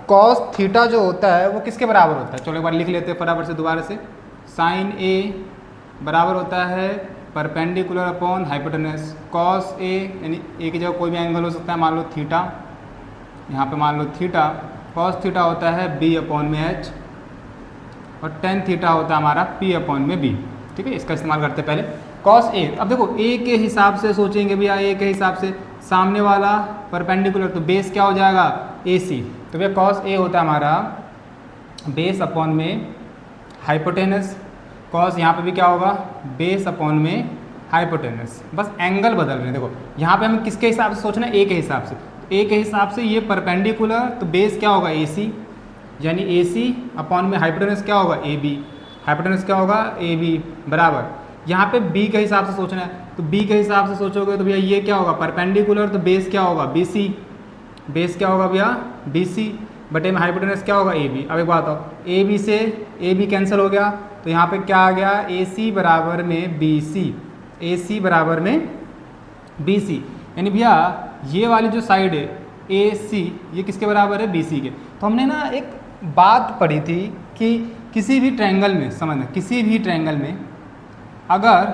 A: कॉस थीटा जो होता है वो किसके बराबर होता है? चलो एक बार लिख लेते हैं फटाफट से दोबारा से। साइन ए बराबर होता है perpendicular upon hypotenuse. Cos A यानी ए की जगह कोई भी एंगल हो सकता है, मान लो थीटा, यहाँ पे मान लो थीटा। कॉस थीटा होता है बी अपॉन में एच, और टेन थीटा होता है हमारा पी अपॉन में बी। ठीक है, इसका इस्तेमाल करते हैं पहले कॉस ए। अब देखो ए के हिसाब से सोचेंगे भैया, ए के हिसाब से सामने वाला परपेंडिकुलर, तो बेस क्या हो जाएगा? ए सी। तो भैया कॉस ए होता है हमारा बेस अपॉन में हाइपोटेनस। कॉस यहाँ पे भी क्या होगा? बेस अपॉन में हाइपोटेनस। बस एंगल बदल रहे हैं। देखो यहाँ पे हमें किसके हिसाब से सोचना है? ए के हिसाब से। ए के हिसाब से ये परपेंडिकुलर, तो बेस क्या होगा? ए सी, यानी ए सी अपॉन में हाइपोटेनस क्या होगा? A B. हाइपोटेनस क्या होगा? ए बी बराबर। यहाँ पे बी के हिसाब से सोचना है, तो बी के हिसाब से सोचोगे तो भैया ये क्या होगा? परपेंडिकुलर, तो बेस क्या होगा? B C. बेस क्या होगा भैया? बी सी बटे में हाइपोटेनस क्या होगा? A b. अब एक बात बताओ, ए बी से ए बी कैंसिल हो गया, तो यहाँ पे क्या आ गया? ए सी बराबर में बी सी। ए सी बराबर में बी सी, यानी भैया ये वाली जो साइड है ए सी, ये किसके बराबर है? बी सी के। तो हमने ना एक बात पढ़ी थी कि किसी भी ट्रायंगल में, समझना, किसी भी ट्रायंगल में अगर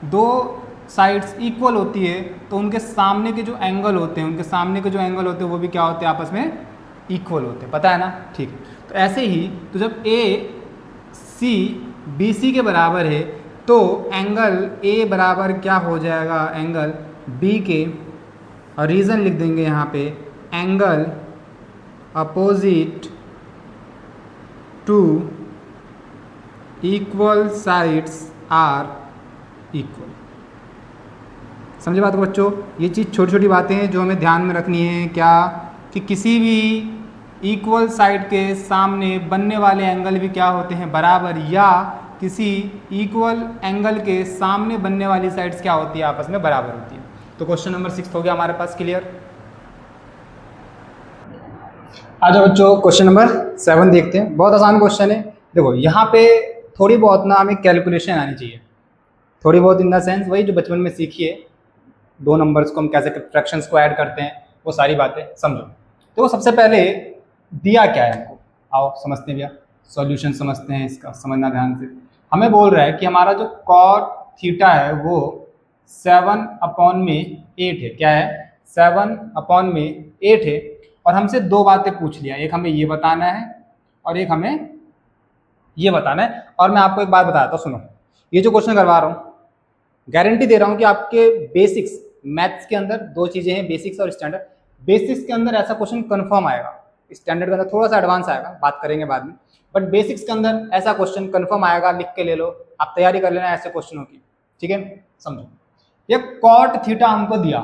A: दो साइड्स इक्वल होती है तो उनके सामने के जो एंगल होते हैं, उनके सामने के जो एंगल होते हैं वो भी क्या होते हैं? आपस में इक्वल होते हैं। पता है ना? ठीक है, तो ऐसे ही तो जब ए सी बी सी के बराबर है तो एंगल ए बराबर क्या हो जाएगा? एंगल बी के, और रीज़न लिख देंगे यहाँ पे, angle opposite to equal sides are equal. समझे बात को बच्चों? ये चीज़ छोटी छोटी बातें हैं जो हमें ध्यान में रखनी है। क्या? कि किसी भी इक्वल साइड के सामने बनने वाले एंगल भी क्या होते हैं? बराबर, या किसी इक्वल एंगल के सामने बनने वाली साइड्स क्या होती है? आपस में बराबर होती है। तो क्वेश्चन नंबर 6 हो गया हमारे पास क्लियर। आ जाओ बच्चों क्वेश्चन नंबर 7 देखते हैं। बहुत आसान क्वेश्चन है। देखो यहाँ पे थोड़ी बहुत ना हमें कैलकुलेशन आनी चाहिए, थोड़ी बहुत इन द सेंस वही जो बचपन में सीखी है, दो नंबर्स को हम कैसे फ्रैक्शंस को ऐड करते हैं, वो सारी बातें समझो। तो सबसे पहले दिया क्या है हमको, आओ समझते हैं भैया, सॉल्यूशन समझते हैं इसका, समझना ध्यान से। हमें बोल रहा है कि हमारा जो कॉट थीटा है वो 7/8 है। क्या है? 7/8 है। और हमसे दो बातें पूछ लिया, एक हमें ये बताना है और एक हमें ये बताना है। और मैं आपको एक बात बताता हूँ, सुनो, ये जो क्वेश्चन करवा रहा हूँ गारंटी दे रहा हूँ कि आपके बेसिक्स मैथ्स के अंदर दो चीजें हैं, बेसिक्स और स्टैंडर्ड। बेसिक्स के अंदर ऐसा क्वेश्चन कंफर्म आएगा, स्टैंडर्ड के अंदर थोड़ा सा एडवांस आएगा, बात करेंगे बाद में, बट बेसिक्स के अंदर ऐसा क्वेश्चन कंफर्म आएगा। लिख के ले लो, आप तैयारी कर लेना ऐसे क्वेश्चनों की। ठीक है, समझो, ये कॉट थीटा हमको दिया,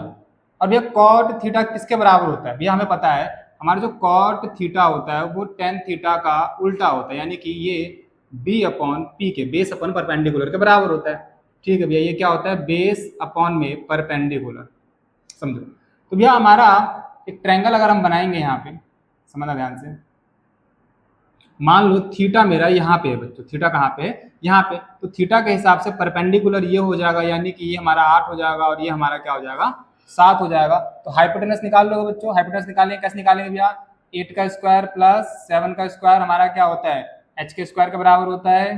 A: अब ये कॉट थीटा किसके बराबर होता है? भैया हमें पता है हमारा जो कॉट थीटा होता है वो टेन थीटा का उल्टा होता है, यानी कि ये बी अपॉन पी के, बेस अपॉन परपेंडिकुलर के बराबर होता है। ठीक है भैया, ये क्या होता है? बेस अपॉन में परपेंडिकुलर। समझो, तो भैया हमारा एक ट्रायंगल अगर हम बनाएंगे यहाँ पे, समझना ध्यान से। मान लो थीटा मेरा यहाँ पे है बच्चों, थीटा कहाँ पे है, यहाँ पे, तो थीटा के हिसाब से परपेंडिकुलर ये हो जाएगा, यानी कि ये हमारा 8 हो जाएगा और ये हमारा क्या हो जाएगा, 7 हो जाएगा। तो हाइपोटेनस निकाल लो बच्चों, हाइपोटेनस निकालेंगे, कैसे निकालेंगे भैया, 8 का स्क्वायर प्लस 7 का स्क्वायर हमारा क्या होता है, h के स्क्वायर के बराबर होता है,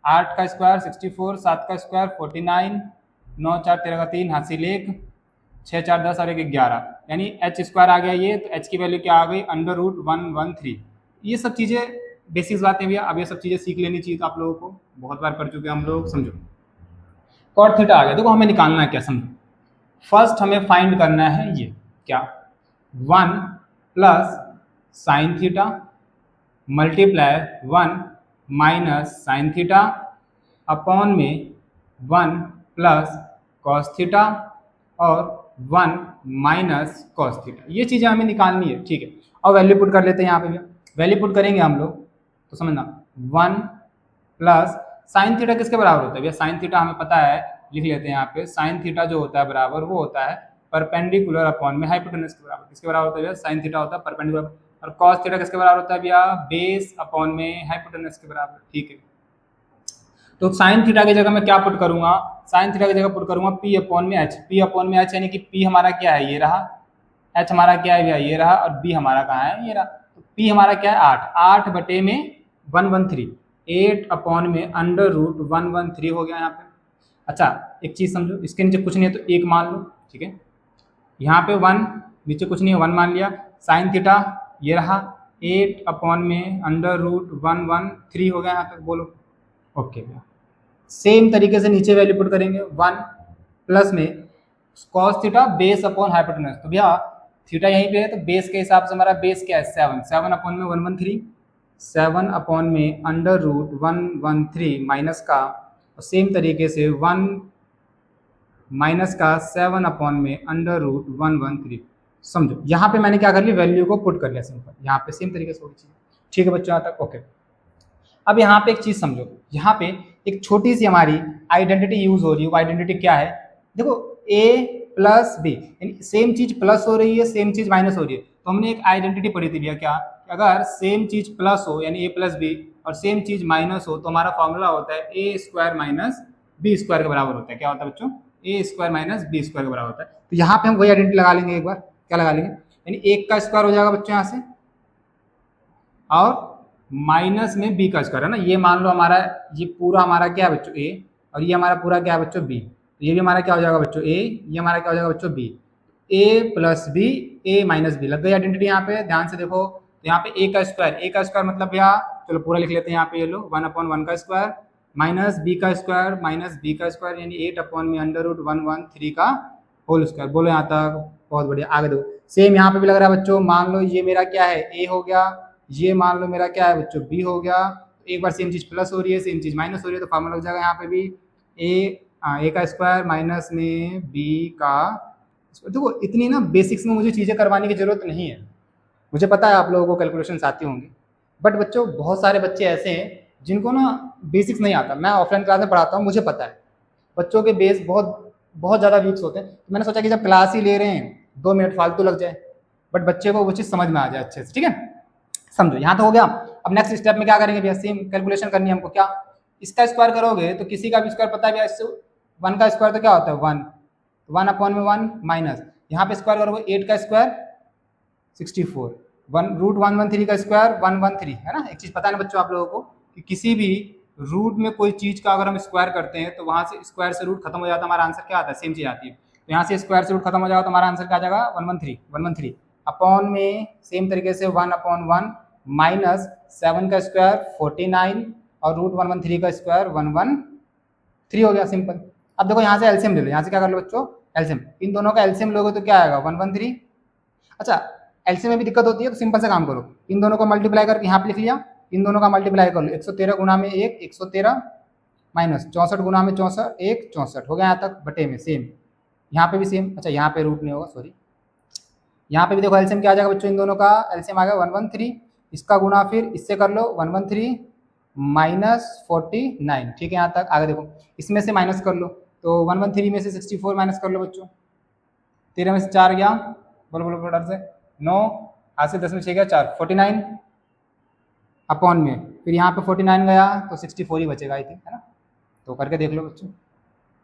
A: 8 का स्क्वायर 64, 7 का स्क्वायर 49, 9 4 13 का 3, हासिल 1, 6 4 10 और 1 11, यानी h स्क्वायर आ गया ये, तो h की वैल्यू क्या आ गई, √113। ये सब चीज़ें बेसिक्स बातें भैया, अब ये सब चीज़ें सीख लेनी चाहिए, तो आप लोगों को बहुत बार कर चुके हैं हम लोग, समझो। कॉट थीटा आ गया, देखो हमें निकालना है क्या, समझो। फर्स्ट हमें फाइंड करना है ये क्या, 1 plus sine theta multiply 1 minus sine theta upon में 1 प्लस कॉस थीटा और 1 माइनस कॉस थीटा। ये चीज़ें हमें निकालनी है, ठीक है। और वैल्यू पुट कर लेते हैं यहाँ पे भी, वैल्यू पुट करेंगे हम लोग, तो समझना 1 प्लस साइन थीटा किसके बराबर होता है भैया, साइन थीटा हमें पता है, लिख लेते हैं यहाँ पे, साइन थीटा जो होता है बराबर वो होता है परपेंडिकुलर अपॉन में हाइपोटेनस के बराबर। किसके बराबर होता है भैया, साइन थीटा होता है परपेंडिकुलर, और कॉस थीटा किसके बराबर होता है भैया, बेस अपॉन में हाइपोटेनस के बराबर, ठीक है। तो साइन थीटा की जगह मैं क्या पुट करूंगा, साइन थीटा की जगह पुट करूंगा पी अपॉन में एच, पी अपॉन में एच, यानी कि पी हमारा क्या है, ये रहा, एच हमारा क्या है भैया, ये रहा, और बी हमारा कहाँ है, ये रहा। तो पी हमारा क्या है, 8, 8 बटे में 113, 8 अपॉन में √113 हो गया यहाँ पे। अच्छा एक चीज़ समझो, इसके नीचे कुछ नहीं है तो 1 मान लो, ठीक है। यहाँ पे 1, नीचे कुछ नहीं है 1 मान लिया, साइन थीटा ये रहा, 8 अपॉन में √113 हो गया यहाँ तक, बोलो ओके भैया। सेम तरीके से नीचे वैल्यू पुट करेंगे, 1 प्लस में cos theta base upon hypotenuse, तो भैया थीटा यहीं पे है तो बेस के हिसाब से हमारा बेस क्या है, 7, 7 अपॉन में 113, 7 अपॉन में √113 माइनस का, और सेम तरीके से 1 माइनस का 7 अपॉन में √113। समझो यहाँ पे मैंने क्या कर लिया, वैल्यू को पुट कर लिया सिंपल, यहाँ पे सेम तरीके से होगी चीज़, ठीक है बच्चों यहाँ तक, ओके। अब यहाँ पे एक चीज़ समझो, यहाँ पे एक छोटी सी हमारी आइडेंटिटी यूज हो रही है, वो आइडेंटिटी क्या है, देखो a प्लस बी, यानी सेम चीज प्लस हो रही है, सेम चीज माइनस हो रही है, तो हमने एक आइडेंटिटी पढ़ी थी भैया क्या, अगर सेम चीज प्लस हो यानी a प्लस बी और सेम चीज माइनस हो तो हमारा फॉर्मूला होता है a square minus b square के बराबर होता है, क्या होता है बच्चों, a square minus b square के बराबर होता है। तो यहाँ पे हम वही आइडेंटिटी लगा लेंगे एक बार, क्या लगा लेंगे, यानी 1 का स्क्वायर हो जाएगा बच्चों यहाँ से, और माइनस में बी का स्क्वायर है ना, ये मान लो हमारा ये पूरा हमारा क्या है बच्चों a, और ये हमारा पूरा क्या है बच्चों b, तो ये भी हमारा क्या हो जाएगा बच्चों a, ये हमारा क्या हो जाएगा बच्चों b, a plus b, a minus b, लग गई आइडेंटिटी यहाँ पे, ध्यान से देखो, तो यहाँ पे a का स्क्वायर मतलब भैया चलो पूरा लिख लेते हैं यहाँ पे, ये लो 1/1 का स्क्वायर माइनस बी का स्क्वायर माइनस बी का स्क्वायर, यानी 8 अपॉन में √113 का होल स्क्वायर, बोलो यहाँ तक, बहुत बढ़िया। आगे दो सेम यहाँ पे भी लग रहा है बच्चों, मान लो ये मेरा क्या है a हो गया, ये मान लो मेरा क्या है बच्चों b हो गया, एक बार सेम चीज प्लस हो रही है सेम चीज माइनस हो रही है, तो फॉर्मूला लग जाएगा यहाँ पे भी a का स्क्वायर माइनस में b का। देखो इतनी ना बेसिक्स में मुझे चीज़ें करवाने की जरूरत नहीं है, मुझे पता है आप लोगों को कैलकुलेशन आती होंगी, बट बच्चों बहुत सारे बच्चे ऐसे हैं जिनको ना बेसिक्स नहीं आता। मैं ऑफलाइन क्लास में पढ़ाता हूँ, मुझे पता है बच्चों के बेस बहुत बहुत ज़्यादा वीक्स होते हैं, तो मैंने सोचा कि जब क्लास ही ले रहे हैं 2 मिनट फालतू लग जाए, बट बच्चे को वो चीज़ समझ में आ जाए अच्छे से, ठीक है। समझो यहाँ तो हो गया। अब नेक्स्ट स्टेप में क्या करेंगे भैया, सेम कैलकुलेशन करनी है हमको, क्या इसका स्क्वायर करोगे तो किसी का भी स्क्वायर पता है भैया, इससे 1 का स्क्वायर तो क्या होता है 1, 1 अपॉन में 1 माइनस, यहाँ पे स्क्वायर करोगे 8 का स्क्वायर 64, √113 का स्क्वायर 113 है ना। एक चीज़ पता है ना बच्चों आप लोगों को कि किसी भी रूट में कोई चीज़ का अगर हम स्क्वायर करते हैं तो वहाँ से स्क्वायर से रूट खत्म हो जाता है, हमारा आंसर क्या आता है, सेम चीज़ आती है। तो यहाँ से स्क्वायर से रूट खत्म हो जाएगा तो हमारा आंसर क्या आ जाएगा 113 अपॉन में सेम तरीके से 1/1 माइनस 7 का स्क्वायर 49 और √113 का स्क्वायर 113 हो गया, सिंपल। अब देखो यहाँ से एलसीएम ले लो, यहाँ से क्या कर लो बच्चों एलसीएम, इन दोनों का एलसीएम लोगे तो क्या आएगा 113। अच्छा एलसीएम में भी दिक्कत होती है तो सिंपल से काम करो, इन दोनों को मल्टीप्लाई करके यहाँ पे लिख लिया, इन दोनों का मल्टीप्लाई कर लो, 113 गुना में 1 113 माइनस 64 गुना में 64 1 64 हो गया यहाँ तक, बटे में सेम यहाँ पे भी सेम। अच्छा यहाँ पे रूट नहीं होगा सॉरी, यहाँ पे भी देखो एलसीएम क्या आ जाएगा बच्चों, इन दोनों का एलसीएम आ गया 113, इसका गुना फिर इससे कर लो 113 माइनस 49, ठीक है यहाँ तक। आगे देखो इसमें से माइनस कर लो, तो 113 में से 64 माइनस कर लो बच्चों, 13 में से 4 गया, बोलो बोलो बोलो डर से 9, आज से 10 में 6 गया 4, 49 अपॉन में, फिर यहाँ पे 49 गया तो 64 ही बचेगा आई थिंक, है ना। तो करके देख लो बच्चों,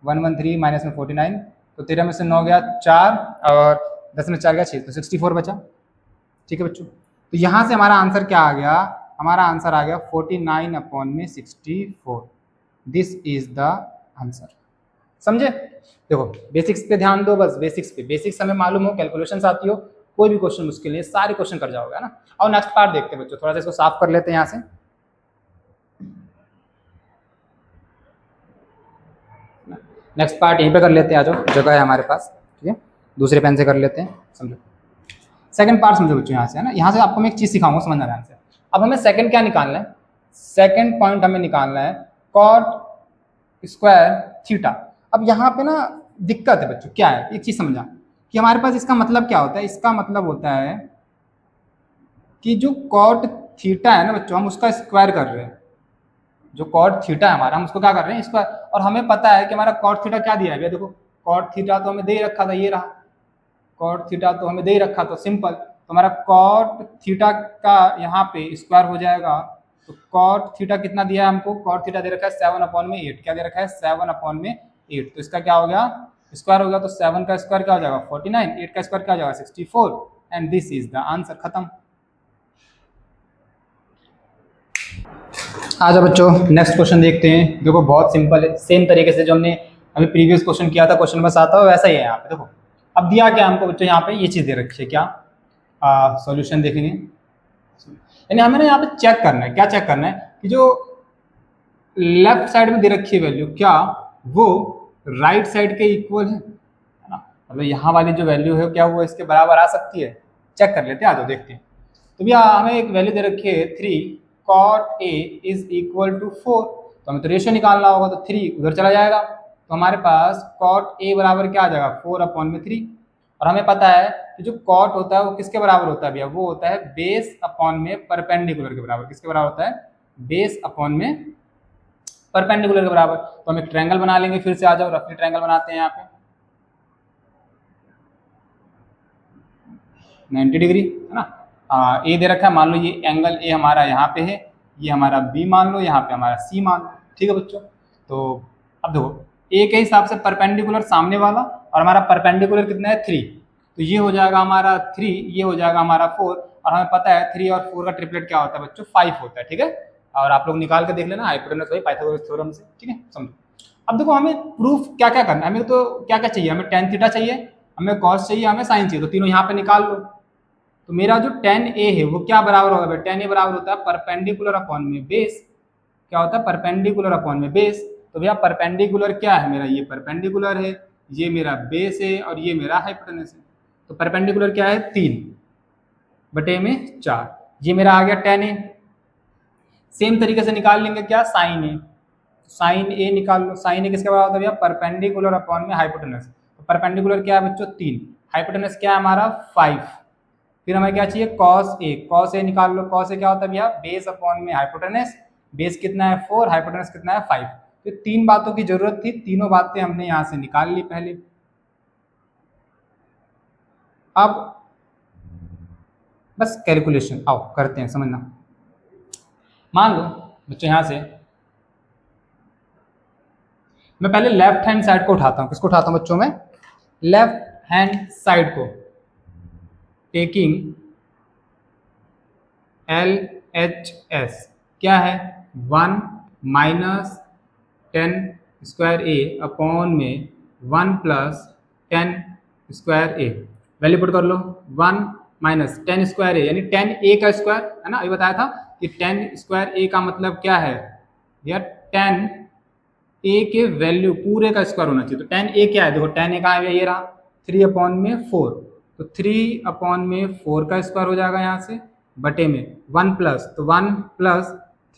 A: 113 माइनस में 49, तो 13 में से 9 गया 4 और 10 में 4 गया 6, तो 64 बचा। ठीक है बच्चों, तो यहाँ से हमारा आंसर क्या आ गया, हमारा आंसर आ गया 49 अपॉन में 64। This is the answer. समझे? देखो बेसिक्स पे ध्यान दो, बस बेसिक्स पे, बेसिक्स हमें मालूम हो, कैलकुलेशंस आती हो, कोई भी क्वेश्चन मुश्किल नहीं है, सारे क्वेश्चन कर जाओगे, है ना। और नेक्स्ट पार्ट देखते हैं बच्चों, थोड़ा सा इसको साफ कर लेते हैं यहाँ से। नेक्स्ट पार्ट यहीं पे कर लेते हैं, आ जाओ, जगह है हमारे पास, ठीक है। दूसरे पेन से कर लेते हैं, समझो। सेकंड पार्ट समझो बच्चों यहाँ से, है ना। यहाँ से आपको मैं एक चीज़ सिखाऊंगा, समझना ध्यान से। अब हमें सेकंड क्या निकालना है, सेकंड पॉइंट हमें निकालना है कॉट स्क्वायर थीटा। अब यहाँ पे ना दिक्कत है बच्चों, क्या है, एक चीज़ समझा कि हमारे पास इसका मतलब क्या होता है। इसका मतलब होता है कि जो कॉट थीटा है ना बच्चों, हम उसका स्क्वायर कर रहे हैं। जो कॉट थीटा है हमारा, हम उसको क्या कर रहे हैं, स्क्वायर। और हमें पता है कि हमारा कॉट थीटा क्या दिया है भैया, देखो कॉट थीटा तो हमें दे ही रखा था, ये रहा कॉट थीटा तो हमें दे ही रखा था, सिंपल। तो हमारा कॉट थीटा का यहाँ पे स्क्वायर हो जाएगा। तो कॉट थीटा कितना दिया है हमको, कॉट थीटा दे रखा है 7/8, क्या दे रखा है 7/8। तो इसका क्या हो गया, स्क्वायर हो गया। तो 7 का स्क्वायर क्या हो जाएगा 49, 8 का स्क्वायर क्या हो जाएगा 64, and this is the answer. खत्म। आ जाओ बच्चों नेक्स्ट क्वेश्चन देखते हैं। देखो बहुत सिंपल है, सेम तरीके से जो हमने अभी प्रीवियस क्वेश्चन किया था, क्वेश्चन बस आता है वैसा ही है यहाँ पे। देखो अब दिया क्या हमको बच्चों, यहाँ पे ये चीज़ दे रखी है, क्या सॉल्यूशन देखेंगे, यानी हमें ना यहाँ पे चेक करना है, क्या चेक करना है कि जो लेफ्ट साइड में दे रखी है वैल्यू, क्या वो राइट साइड के इक्वल है ना। मतलब यहाँ वाली जो वैल्यू है क्या वो इसके बराबर आ सकती है, चेक कर लेते हैं, आ जाओ देखते हैं। तो भैया हमें एक वैल्यू दे रखी है 3 cot a is equal to 4, तो हमें तो रेशियो निकालना होगा, तो 3 उधर चला जाएगा। तो हमारे पास cot a बराबर क्या आ जाएगा 4/3। और हमें पता है कि जो cot होता है वो किसके बराबर होता है भैया, वो होता है बेस अपॉन में परपेंडिकुलर के बराबर। किसके बराबर होता है, बेस अपॉन में परपेंडिकुलर के बराबर। तो हम एक ट्रायंगल बना लेंगे, फिर से आ जाओ रफली ट्रायंगल बनाते हैं यहाँ पे 90 डिग्री, है ना। ए दे रखा है, मान लो ये एंगल ए हमारा यहाँ पे है, ये हमारा बी मान लो, यहाँ पे हमारा सी मान लो, ठीक है बच्चों। तो अब देखो ए के हिसाब से परपेंडिकुलर सामने वाला, और हमारा परपेंडिकुलर कितना है 3, तो ये हो जाएगा हमारा 3, ये हो जाएगा हमारा 4, और हमें पता है 3 और 4 का ट्रिपलेट क्या होता है बच्चों 5 होता है, ठीक है। और आप लोग निकाल के देख लेना हाइपोटेनस बाई पाइथागोरस थ्योरम से, ठीक है। समझो अब देखो हमें प्रूफ क्या क्या करना है, हमें तो क्या क्या चाहिए, हमें tan थीटा चाहिए, हमें cos चाहिए, हमें sin चाहिए। तो तीनों यहाँ पे निकाल लो। तो मेरा जो tan a है वो क्या बराबर होगा, tan a बराबर होता है परपेंडिकुलर अपॉन में बेस। क्या होता है, परपेंडिकुलर अपॉन में बेस। तो भैया परपेंडिकुलर क्या है मेरा, ये परपेंडिकुलर है, ये मेरा बेस है, और ये मेरा हाइपोटेनस है। तो परपेंडिकुलर क्या है 3/4, ये मेरा आ गया tan a। सेम तरीके से निकाल लेंगे क्या sin a, साइन ए निकाल लो। साइन ए किसके बराबर होता है भैया, परपेंडिकुलर अपॉन में हाइपोटेनस। तो परपेंडिकुलर क्या है बच्चों 3, हाइपोटेनस क्या है हमारा 5। फिर हमें क्या चाहिए cos ए, cos ए निकाल लो। cos ए क्या होता है भैया, बेस अपॉन में हाइपोटेनस, बेस कितना है 4, हाइपोटेनस कितना है 5। तो 3 बातों की जरूरत थी, तीनों बातें हमने यहाँ से निकाल ली पहले। अब बस कैलकुलेशन आओ करते हैं, समझना। मान लो बच्चों यहाँ से मैं पहले लेफ्ट हैंड साइड को उठाता हूँ। किसको उठाता हूँ बच्चों में, लेफ्ट हैंड साइड को, टेकिंग LHS क्या है 1 माइनस 10 स्क्वायर ए अपॉन में 1 प्लस 10 स्क्वायर ए। वैल्यू पुट कर लो, 1 माइनस 10 स्क्वायर ए, यानी 10 ए का स्क्वायर, है ना। अभी बताया था कि 10 स्क्वायर ए का मतलब क्या है यार, 10 ए के वैल्यू पूरे का स्क्वायर होना चाहिए। तो 10 ए क्या है, देखो 10 ए कहाँ है, ये रहा 3/4। तो 3/4 का स्क्वायर हो जाएगा यहाँ से, बटे में 1 प्लस, तो 1 प्लस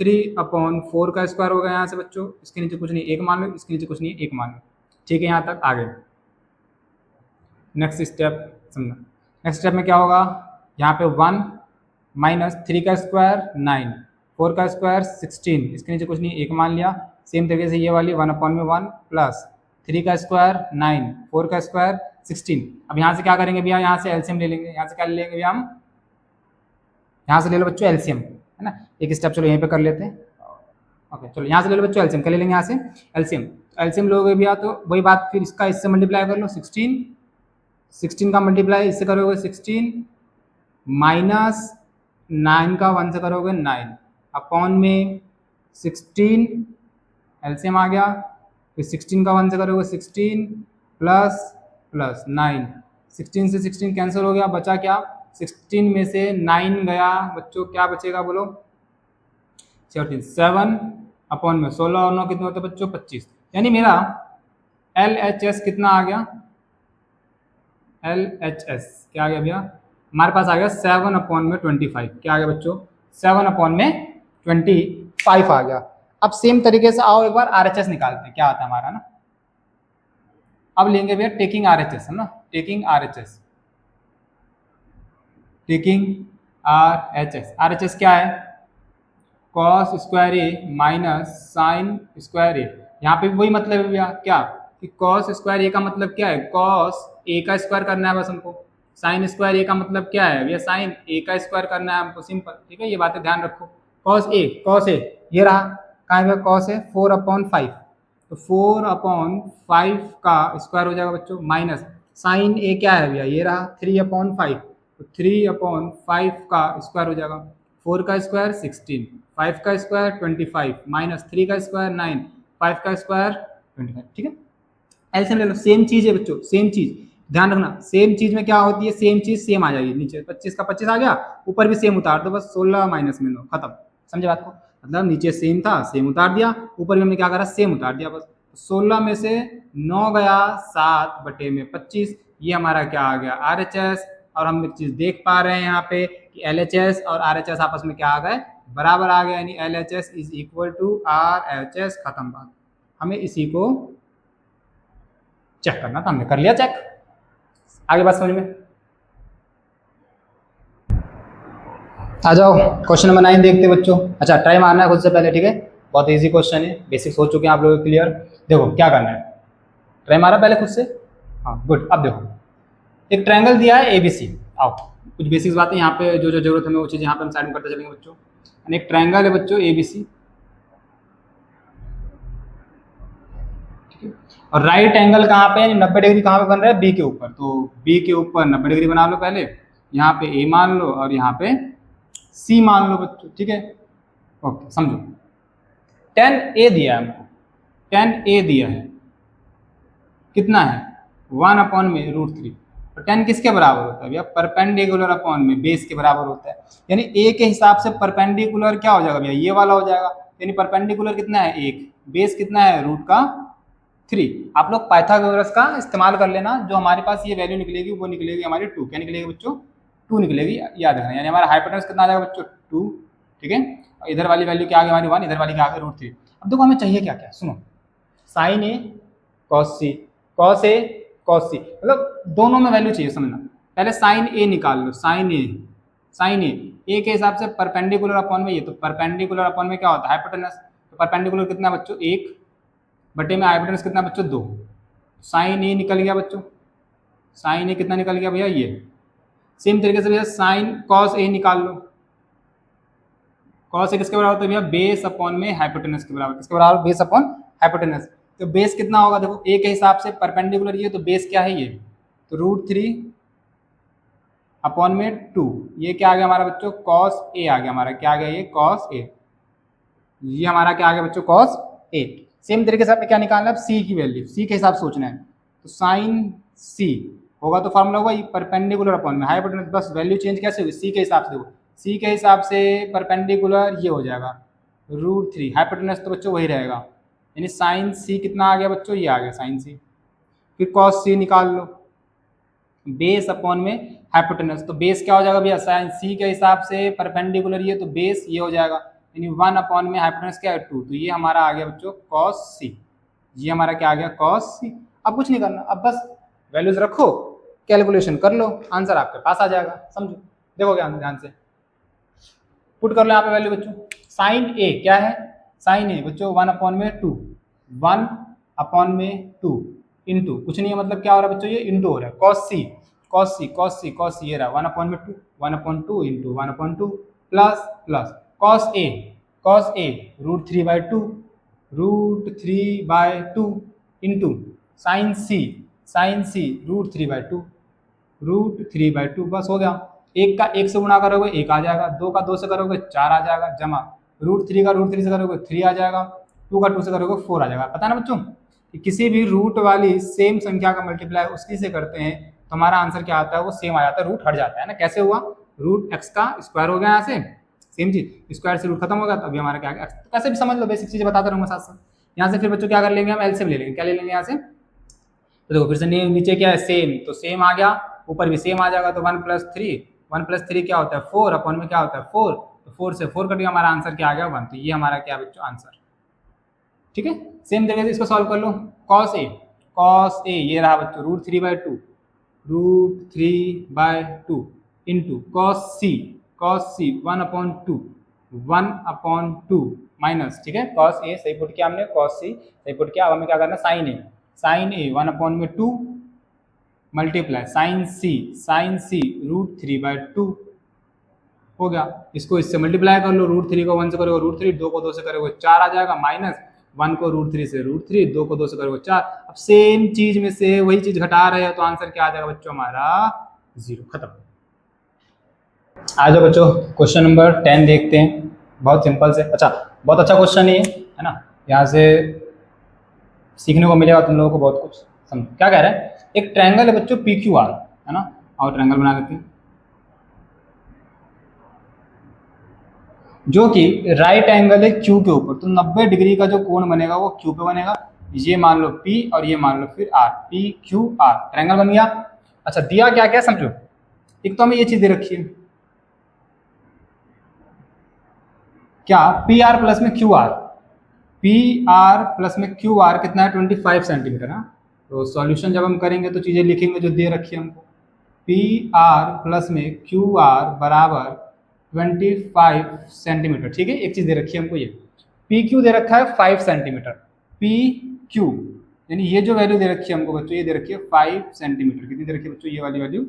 A: 3/4 का स्क्वायर होगा यहाँ से बच्चों। इसके नीचे कुछ नहीं, एक मान लो, इसके नीचे कुछ नहीं, एक मान लो, ठीक है। यहाँ तक आगे नेक्स्ट स्टेप समझना। नेक्स्ट स्टेप में क्या होगा, यहाँ पे 1 माइनस 3 का स्क्वायर 9, 4 का स्क्वायर 16, इसके नीचे कुछ नहीं, एक मान लिया। सेम तरीके से ये वाली 1/1 प्लस 3 का स्क्वायर 9, 4 का स्क्वायर 16। अब यहाँ से क्या करेंगे भैया, यहाँ से एलसीएम ले लेंगे। यहाँ से क्या ले लेंगे भैया हम, यहाँ से ले लो बच्चों एलसीएम, है ना। एक स्टेप चलो यहीं पे कर लेते हैं। ओके चलो यहाँ से ले लो बच्चों एलसीएम, क्या ले लेंगे यहाँ से एलसीएम। एलसीएम लोगे भैया तो वही बात, फिर इसका इससे मल्टीप्लाई कर लो 16, 16 का मल्टीप्लाई इससे करोगे 16 माइनस 9 का 1 से करोगे 9 अपॉन में 16 एलसीएम आ गया, फिर 16 का 1 से करोगे 16 प्लस प्लस 9, 16 से 16 कैंसिल हो गया, बचा क्या 16 में से 9 गया बच्चों, क्या बचेगा बोलो 7 अपॉन में 16 और 9 कितने होते हैं बच्चों 25। यानी मेरा LHS कितना आ गया, LHS क्या आ गया भैया हमारे पास आ गया 7 अपॉन में 25, क्या आ गया बच्चों 7 अपॉन में 25 आ गया। अब सेम तरीके से आओ एक बार RHS निकालते हैं क्या आता है हमारा ना। अब लेंगे भैया टेकिंग RHS है ना, टेकिंग RHS, टेकिंग RHS क्या है कॉस स्क्वायर ए माइनस साइन स्क्वायर ए। यहाँ पे भी वही मतलब है भैया क्या कि कॉस स्क्वायर ए का मतलब क्या है कॉस ए का स्क्वायर करना है बस हमको, साइन स्क्वायर ए का मतलब क्या है भैया साइन ए का स्क्वायर करना है हमको, सिंपल ठीक है। ये बातें ध्यान रखो, कॉस ए ये रहा कहाँ है कॉस है 4/5, तो 4/5 का स्क्वायर हो जाएगा बच्चों, माइनस साइन ए क्या है भैया ये रहा 3/5, तो 3/5 का स्क्वायर हो जाएगा, 4 का स्क्वायर 16, 5 का स्क्वायर 25 माइनस 3 का स्क्वायर 9, 5 का स्क्वायर 25, ठीक है। एलसीएम ले लो, सेम चीज है बच्चों, सेम चीज ध्यान रखना, सेम चीज में क्या होती है सेम चीज सेम आ जाएगी, नीचे 25 का 25 आ गया, ऊपर भी सेम उतार दो बस 16 माइनस में 9 खत्म, समझे बात को। मतलब नीचे सेम था सेम उतार दिया, ऊपर भी हमने क्या करा सेम उतार दिया बस। 16 में से 9 गया 7/25, ये हमारा क्या आ गया RHS। और हम एक चीज देख पा रहे हैं यहाँ पे कि LHS और RHS आपस में क्या आ गए बराबर आ गया, यानी LHS is equal to RHS, खत्म बात। हमें इसी को चेक करना था, हमने कर लिया चेक, आगे बात समझ में। आ जाओ क्वेश्चन नंबर 9 देखते बच्चों। अच्छा ट्राई मारना है खुद से पहले, ठीक है, बहुत इजी क्वेश्चन है, बेसिक्स हो चुके हैं आप लोगों के क्लियर। देखो क्या करना है, ट्राई मारा पहले खुद से, हाँ गुड। अब देखो एक ट्रायंगल दिया है ABC, आओ कुछ बेसिक्स बातें यहाँ पे जो जो जरूरत है वो चीज़ यहाँ पे हम साइड में करते चलेंगे बच्चों। एक ट्रायंगल है बच्चों ABC, ठीक है, और राइट एंगल कहाँ पे है 90 डिग्री कहाँ पे बन रहा है B के ऊपर, तो B के ऊपर 90 डिग्री बना लो पहले, यहाँ पे A मान लो और यहाँ पे C मान लो बच्चों, ठीक है। ओके समझो, tan A दिया है हमको, tan A दिया है कितना है 1/√3, तो tan किसके बराबर होता है भैया परपेंडिकुलर अपॉन में बेस के बराबर होता है, यानी A के हिसाब से परपेंडिकुलर क्या हो जाएगा भैया ये वाला हो जाएगा, यानी परपेंडिकुलर कितना है 1, बेस कितना है √3। आप लोग पाइथागोरस का इस्तेमाल कर लेना, जो हमारे पास ये वैल्यू निकलेगी वो निकलेगी हमारी 2, क्या निकलेगी बच्चों 2 निकलेगी, याद रखना, यानी हमारा हाइपोटेनस कितना आ जाएगा बच्चों 2, ठीक है। इधर वाली वैल्यू क्या आ गई हमारी 1, इधर वाली क्या आ गई √3। अब देखो हमें चाहिए क्या क्या, सुनो sign A cos C, cos A cos सी, मतलब दोनों में वैल्यू चाहिए समझना। पहले साइन ए निकाल लो, साइन ए के हिसाब से परपेंडिकुलर अपॉन में ये, तो परपेंडिकुलर अपॉन में क्या होता है हाइपोटेनस, तो परपेंडिकुलर कितना बच्चों 1 बटे में हाइपोटेनस कितना बच्चों 2, साइन ए निकल गया बच्चों, साइन ए कितना निकल गया भैया ये। सेम तरीके से भैया साइन कॉस ए निकाल लो, कॉस ए किसके बराबर होता है भैया बेस अपॉन में हाइपोटेनस के बराबर, किसके बराबर बेस अपॉन हाइपोटेनस, तो बेस कितना होगा देखो ए के हिसाब से परपेंडिकुलर ये, तो बेस क्या है ये, तो √3 अपॉन में 2, ये क्या आ गया हमारा बच्चों कॉस ए आ गया हमारा, क्या आ गया ये कॉस ए, ये हमारा क्या आ गया बच्चों कॉस ए। सेम तरीके से आपने क्या निकालना है सी की वैल्यू, सी के हिसाब से सोचना है, तो साइन सी होगा तो फॉर्मूला होगा परपेंडिकुलर अपॉन में हाइपोटेनस, बस वैल्यू चेंज कैसे होगी सी के हिसाब से, देखो सी के हिसाब से परपेंडिकुलर ये हो जाएगा √3, हाइपोटेनस तो बच्चों वही रहेगा, यानी साइन सी कितना आ गया बच्चों ये आ गया साइन सी। फिर कॉस सी निकाल लो, बेस अपॉन में हाइपोटेनस, तो बेस क्या हो जाएगा भैया साइन सी के हिसाब से परपेंडिकुलर ये, तो बेस ये हो जाएगा, यानी 1 अपॉन में हाइपोटेनस क्या है 2, तो ये हमारा आ गया बच्चों कॉस सी, ये हमारा क्या आ गया कॉस सी। अब कुछ नहीं करना, अब बस वैल्यूज रखो कैलकुलेशन कर लो, आंसर आपके पास आ जाएगा, समझो देखो क्या ध्यान से पुट कर लो यहाँ पे वैल्यू बच्चों। साइन ए क्या है, साइन ए बच्चों 1 अपॉन में 2, 1 अपॉन में 2 इंटू कुछ नहीं है, मतलब क्या हो रहा है बच्चों ये इंटू हो रहा है, कॉस सी ये रहा 1/2, 1/2 into 1/2 plus plus cos A √3/2 √3/2 into sine सी √3/2 √3/2 बस हो गया। एक का एक से गुणा करोगे एक आ जाएगा, दो का दो से करोगे चार आ जाएगा, जमा √3 का √3 से करोगे 3 आ जाएगा, 2 का 2 से करोगे 4 आ जाएगा। पता है ना बच्चों कि किसी भी रूट वाली सेम संख्या का मल्टीप्लाई उसकी से करते हैं तो हमारा आंसर क्या आता है, वो सेम आ जाता है, रूट हट जाता है ना। कैसे हुआ, √x का स्क्वायर हो गया यहाँ से, सेम चीज स्क्वायर से रूट खत्म होगा, तो अभी हमारा क्या x, कैसे भी समझ लो, बेसिक चीजें बताता रहूंगा साथ साथ। यहाँ से फिर बच्चों क्या कर लेंगे हम, एलसीएम ले लेंगे। क्या ले लेंगे यहाँ से, तो देखो फिर से नीचे क्या है सेम, तो सेम आ गया, ऊपर भी सेम आ जाएगा, तो 1 + 3 क्या होता है 4, अपॉन में क्या होता है 4, तो 4 से 4 कट गया, हमारा आंसर क्या आ गया 1। तो ये हमारा क्या बच्चों आंसर, ठीक है। सेम तरीके से इसको सॉल्व कर लो, कॉस ए ये रहा बच्चों √3/2 इंटू कॉस सी 1/2 माइनस, ठीक है, कॉस ए सही पुट किया हमने, कॉस सी सही पुट किया। अब हमें क्या करना है, साइन ए 1/2 मल्टीप्लाई साइन सी √3/2 हो गया। इसको इससे मल्टीप्लाई कर लो, √3 को 1 से करोगे √3, 2 को 2 से करोगे 4 आ जाएगा, माइनस 1 को √3 से √3, 2 को 2 से करोगे 4। अब सेम चीज में से वही चीज घटा रहे हो तो आंसर क्या आ जाएगा बच्चों हमारा 0, खत्म। आ जाओ बच्चों क्वेश्चन नंबर 10 देखते हैं, बहुत सिंपल से, अच्छा बहुत अच्छा क्वेश्चन है ना, यहाँ से सीखने को मिलेगा तुम लोगों को बहुत कुछ। समझो क्या कह रहा है, एक ट्रायंगल है बच्चों PQR, है ना, और ट्रायंगल बना देते हैं जो कि राइट एंगल है Q के ऊपर, तो 90 डिग्री का जो कोण बनेगा वो Q पे बनेगा। ये मान लो P और ये मान लो फिर R, PQR ट्रायंगल बन गया। अच्छा दिया क्या क्या समझो, एक तो हमें ये चीज दे रखी है, क्या PR प्लस में QR, PR प्लस में QR कितना है 25 सेंटीमीटर है। तो सॉल्यूशन जब हम करेंगे तो चीजें लिखेंगे जो दे रखी है हमको, PR प्लस में QR बराबर 25 सेंटीमीटर, ठीक है। एक चीज दे रखी है हमको, ये PQ दे रखा है 5 सेंटीमीटर, PQ यानी ये जो वैल्यू दे रखी है हमको बच्चों, ये दे रखी है 5 सेंटीमीटर। कितनी दे रखी है बच्चों, ये वाली वैल्यू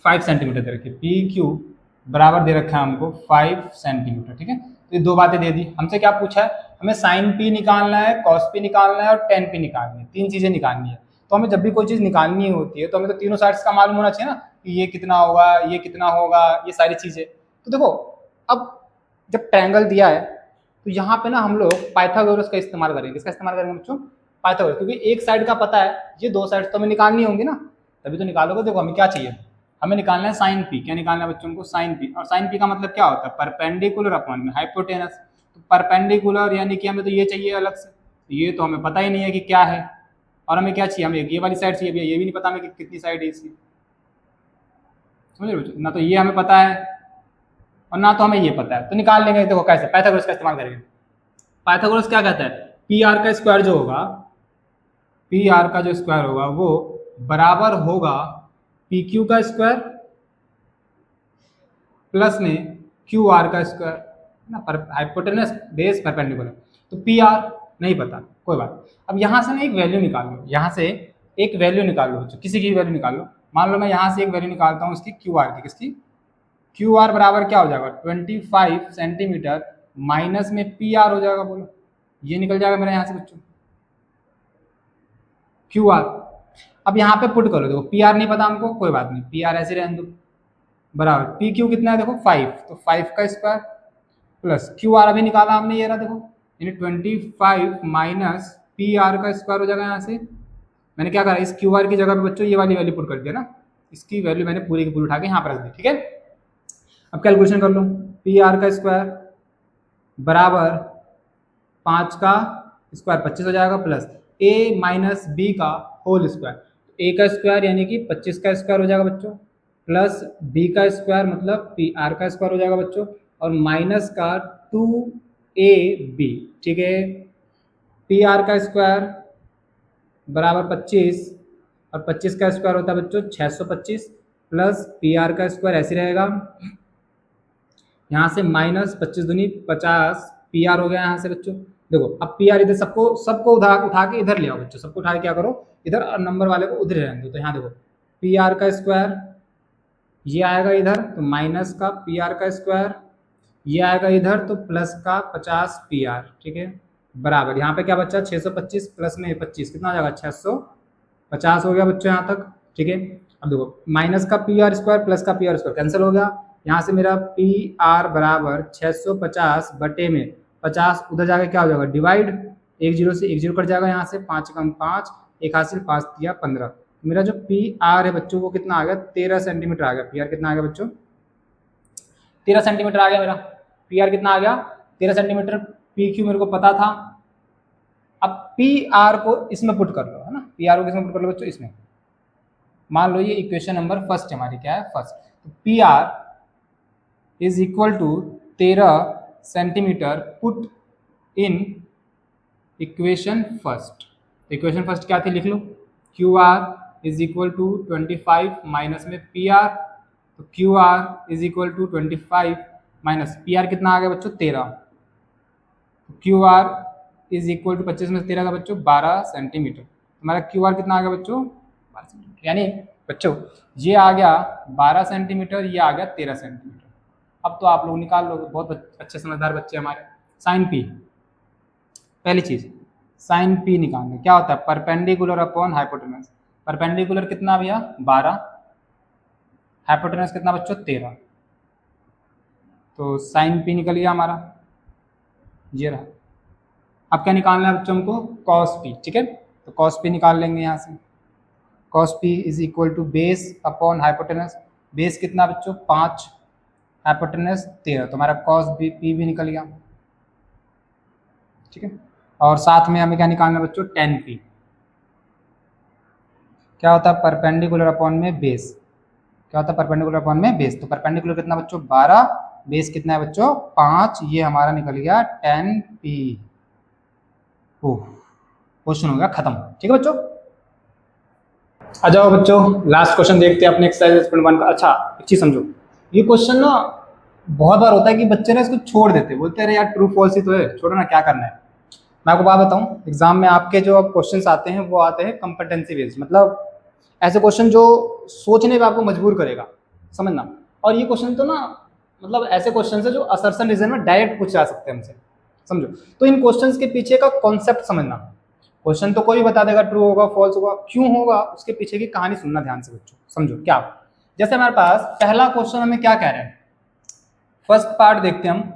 A: 5 सेंटीमीटर दे रखी है। PQ बराबर दे रखा है हमको 5 सेंटीमीटर, ठीक है। तो ये दो बातें दे दी। हमसे क्या पूछा है, हमें साइन P निकालना है, कॉस P निकालना है और टेन P निकालनी है, तीन चीजें निकालनी है। तो हमें जब भी कोई चीज निकालनी होती है तो हमें तो तीनों साइड्स का मालूम होना चाहिए ना, कि ये कितना होगा, ये कितना होगा, ये सारी चीजें। तो देखो अब जब ट्रायंगल दिया है तो यहाँ पे ना हम लोग पाइथागोरस का इस्तेमाल करेंगे। किसका इस्तेमाल करेंगे बच्चों, पाइथागोरस, क्योंकि एक साइड का पता है, ये दो साइड तो हमें निकालनी होंगी ना, तभी तो निकालोगे। देखो हमें क्या चाहिए, हमें निकालना है साइन P। क्या निकालना है बच्चों को, साइन P। और साइन P का मतलब क्या होता है, परपेंडिकुलर अपॉन में हाइपोटेनस। तो परपेंडिकुलर यानी कि हमें तो ये चाहिए अलग से, तो ये तो हमें पता ही नहीं है कि क्या है। और हमें क्या चाहिए, हमें ये वाली साइड चाहिए, ये भी नहीं पता हमें कि कितनी साइड है इसकी, समझ रहे हो, ना तो ये हमें पता है और ना तो हमें ये पता है। तो निकाल लेंगे, देखो कैसे, पाइथागोरस का इस्तेमाल करेंगे। पाइथागोरस क्या कहता है, PR का स्क्वायर जो होगा, PR का जो स्क्वायर होगा वो बराबर होगा PQ का स्क्वायर प्लस में QR का स्क्वायर ना, हाइपोटेनस बेस परपेंडिकुलर। तो PR नहीं पता, कोई बात। अब यहाँ से ना एक वैल्यू निकाल लो, यहाँ से एक वैल्यू निकाल लो, किसी की वैल्यू निकाल लो। मान लो मैं यहाँ से एक वैल्यू निकालता हूँ इसकी QR की, किसकी, QR बराबर क्या हो जाएगा 25 सेंटीमीटर माइनस में PR हो जाएगा, बोलो ये निकल जाएगा मेरा यहाँ से बच्चों QR। अब यहाँ पे पुट करो, देखो PR नहीं पता हमको, कोई बात नहीं, PR ऐसे रहने दो, बराबर PQ कितना है देखो 5, तो 5 का स्क्वायर प्लस QR अभी निकाला हमने, ये रहा देखो, यानी 25 माइनस PR का स्क्वायर हो जाएगा। यहाँ से मैंने क्या करा, इस QR की जगह पे बच्चों ये वाली वैल्यू पुट कर दिया ना, इसकी वैल्यू मैंने पूरी की पूरी उठा के यहाँ पर रख दी, ठीक है। अब कैलकुलेशन कर लो, PR का स्क्वायर बराबर 5 का स्क्वायर 25 हो जाएगा, प्लस A माइनस B का होल स्क्वायर, A का स्क्वायर यानी कि 25 का स्क्वायर हो जाएगा बच्चों, प्लस B का स्क्वायर मतलब PR का स्क्वायर हो जाएगा बच्चों, और माइनस का 2AB, ठीक है। PR का स्क्वायर बराबर 25 और 25 का स्क्वायर होता है बच्चों 625, प्लस PR का स्क्वायर ऐसे रहेगा, यहाँ से माइनस 25 दूनी 50 PR हो गया यहाँ से बच्चों। देखो अब PR इधर सबको उठा के इधर ले आओ बच्चों, सबको उठा के क्या करो इधर, और नंबर वाले को उधर रहने दो। तो यहाँ देखो PR का स्क्वायर ये आएगा इधर, तो माइनस का PR का स्क्वायर ये आएगा इधर तो प्लस का 50 पी आर, ठीक है, बराबर यहाँ पे क्या बचा 625 प्लस में 25 कितना हो जाएगा 650 हो गया बच्चों यहाँ तक, ठीक है। अब देखो माइनस का पी आर स्क्वायर प्लस का पी आर स्क्वायर कैंसिल हो गया, यहाँ से मेरा पी आर बराबर 650 बटे में 50 उधर जाकर क्या हो जाएगा डिवाइड, एक जीरो से एक जीरो कट जाएगा, यहाँ से 5 कम 5 एक हासिल 5 दिया 15, मेरा जो पी आर है बच्चों वो कितना आ गया 13 सेंटीमीटर आ गया, पी आर कितना आ गया बच्चों 13 सेंटीमीटर आ गया मेरा, पी आर कितना आ गया 13 सेंटीमीटर, पी क्यू मेरे को पता था। अब पी आर को इसमें पुट कर लो, है ना, पी आर को किसमें पुट कर लो बच्चों इसमें, मान लो ये इक्वेशन नंबर फर्स्ट है हमारी, क्या है फर्स्ट, तो P R is equal to 13 centimetre put in equation first, equation first क्या थी लिख लो, Q R is equal to 25 minus में पी आर, तो Q R is equal to 25 minus P R कितना आ गया बच्चों 13, Q R is equal to 25 में 13 का बच्चों 12 सेंटीमीटर, हमारा क्यू आर कितना आ गया बच्चों 12 सेंटीमीटर, यानी बच्चों ये आ गया 12 सेंटीमीटर, ये आ गया 13 सेंटीमीटर। अब तो आप लोग निकाल लो, बहुत अच्छे समझदार बच्चे हमारे। साइन पी, पहली चीज साइन पी निकालना क्या होता है, परपेंडिकुलर अपॉन हाइपोटेनस, परपेंडिकुलर कितना भैया 12, हाइपोटेनस कितना बच्चों 13, तो साइन पी निकल गया हमारा, ये रहा। अब क्या निकालना है बच्चों हमको कॉस पी, ठीक है, तो कॉस पी निकाल लेंगे यहाँ से, cos p is equal to base upon hypotenuse, base कितना बच्चों 5, हाइपोटेनस 13, तो हमारा कॉस बी पी भी निकल गया, ठीक है। और साथ में हमें क्या निकालना है बच्चों टेन पी, क्या होता है परपेंडिकुलर अपॉन में बेस, क्या होता है परपेंडिकुलर अपॉन में बेस, तो परपेंडिकुलर कितना बच्चों 12, बेस कितना है बच्चों 5, ये हमारा निकल गया 10 पी। क्वेश्चन हो गया खत्म, ठीक है बच्चों। आ जाओ बच्चों लास्ट क्वेश्चन देखते हैं अपने एक्सरसाइज 1 का। अच्छा एक चीज समझो, ये क्वेश्चन ना बहुत बार होता है कि बच्चे ना इसको छोड़ देते, बोलते हैं यार ट्रू फॉल्स ही तो है, छोड़ो ना क्या करना है। मैं आपको बात बताऊं, एग्जाम में आपके जो क्वेश्चंस आते हैं वो आते हैं कंपेटेंसी बेस्ड, मतलब ऐसे क्वेश्चन जो सोचने पे आपको मजबूर करेगा, समझना। और ये क्वेश्चन तो ना मतलब ऐसे क्वेश्चन है जो असर्शन रीजन में डायरेक्ट पूछ जा सकते हैं हमसे, समझो। तो इन क्वेश्चंस के पीछे का कॉन्सेप्ट समझना, क्वेश्चन तो कोई भी बता देगा ट्रू होगा फॉल्स होगा, क्यों होगा उसके पीछे की कहानी सुनना ध्यान से बच्चों, समझो क्या। जैसे हमारे पास पहला क्वेश्चन हमें क्या कह रहे हैं, फर्स्ट पार्ट देखते हैं हम,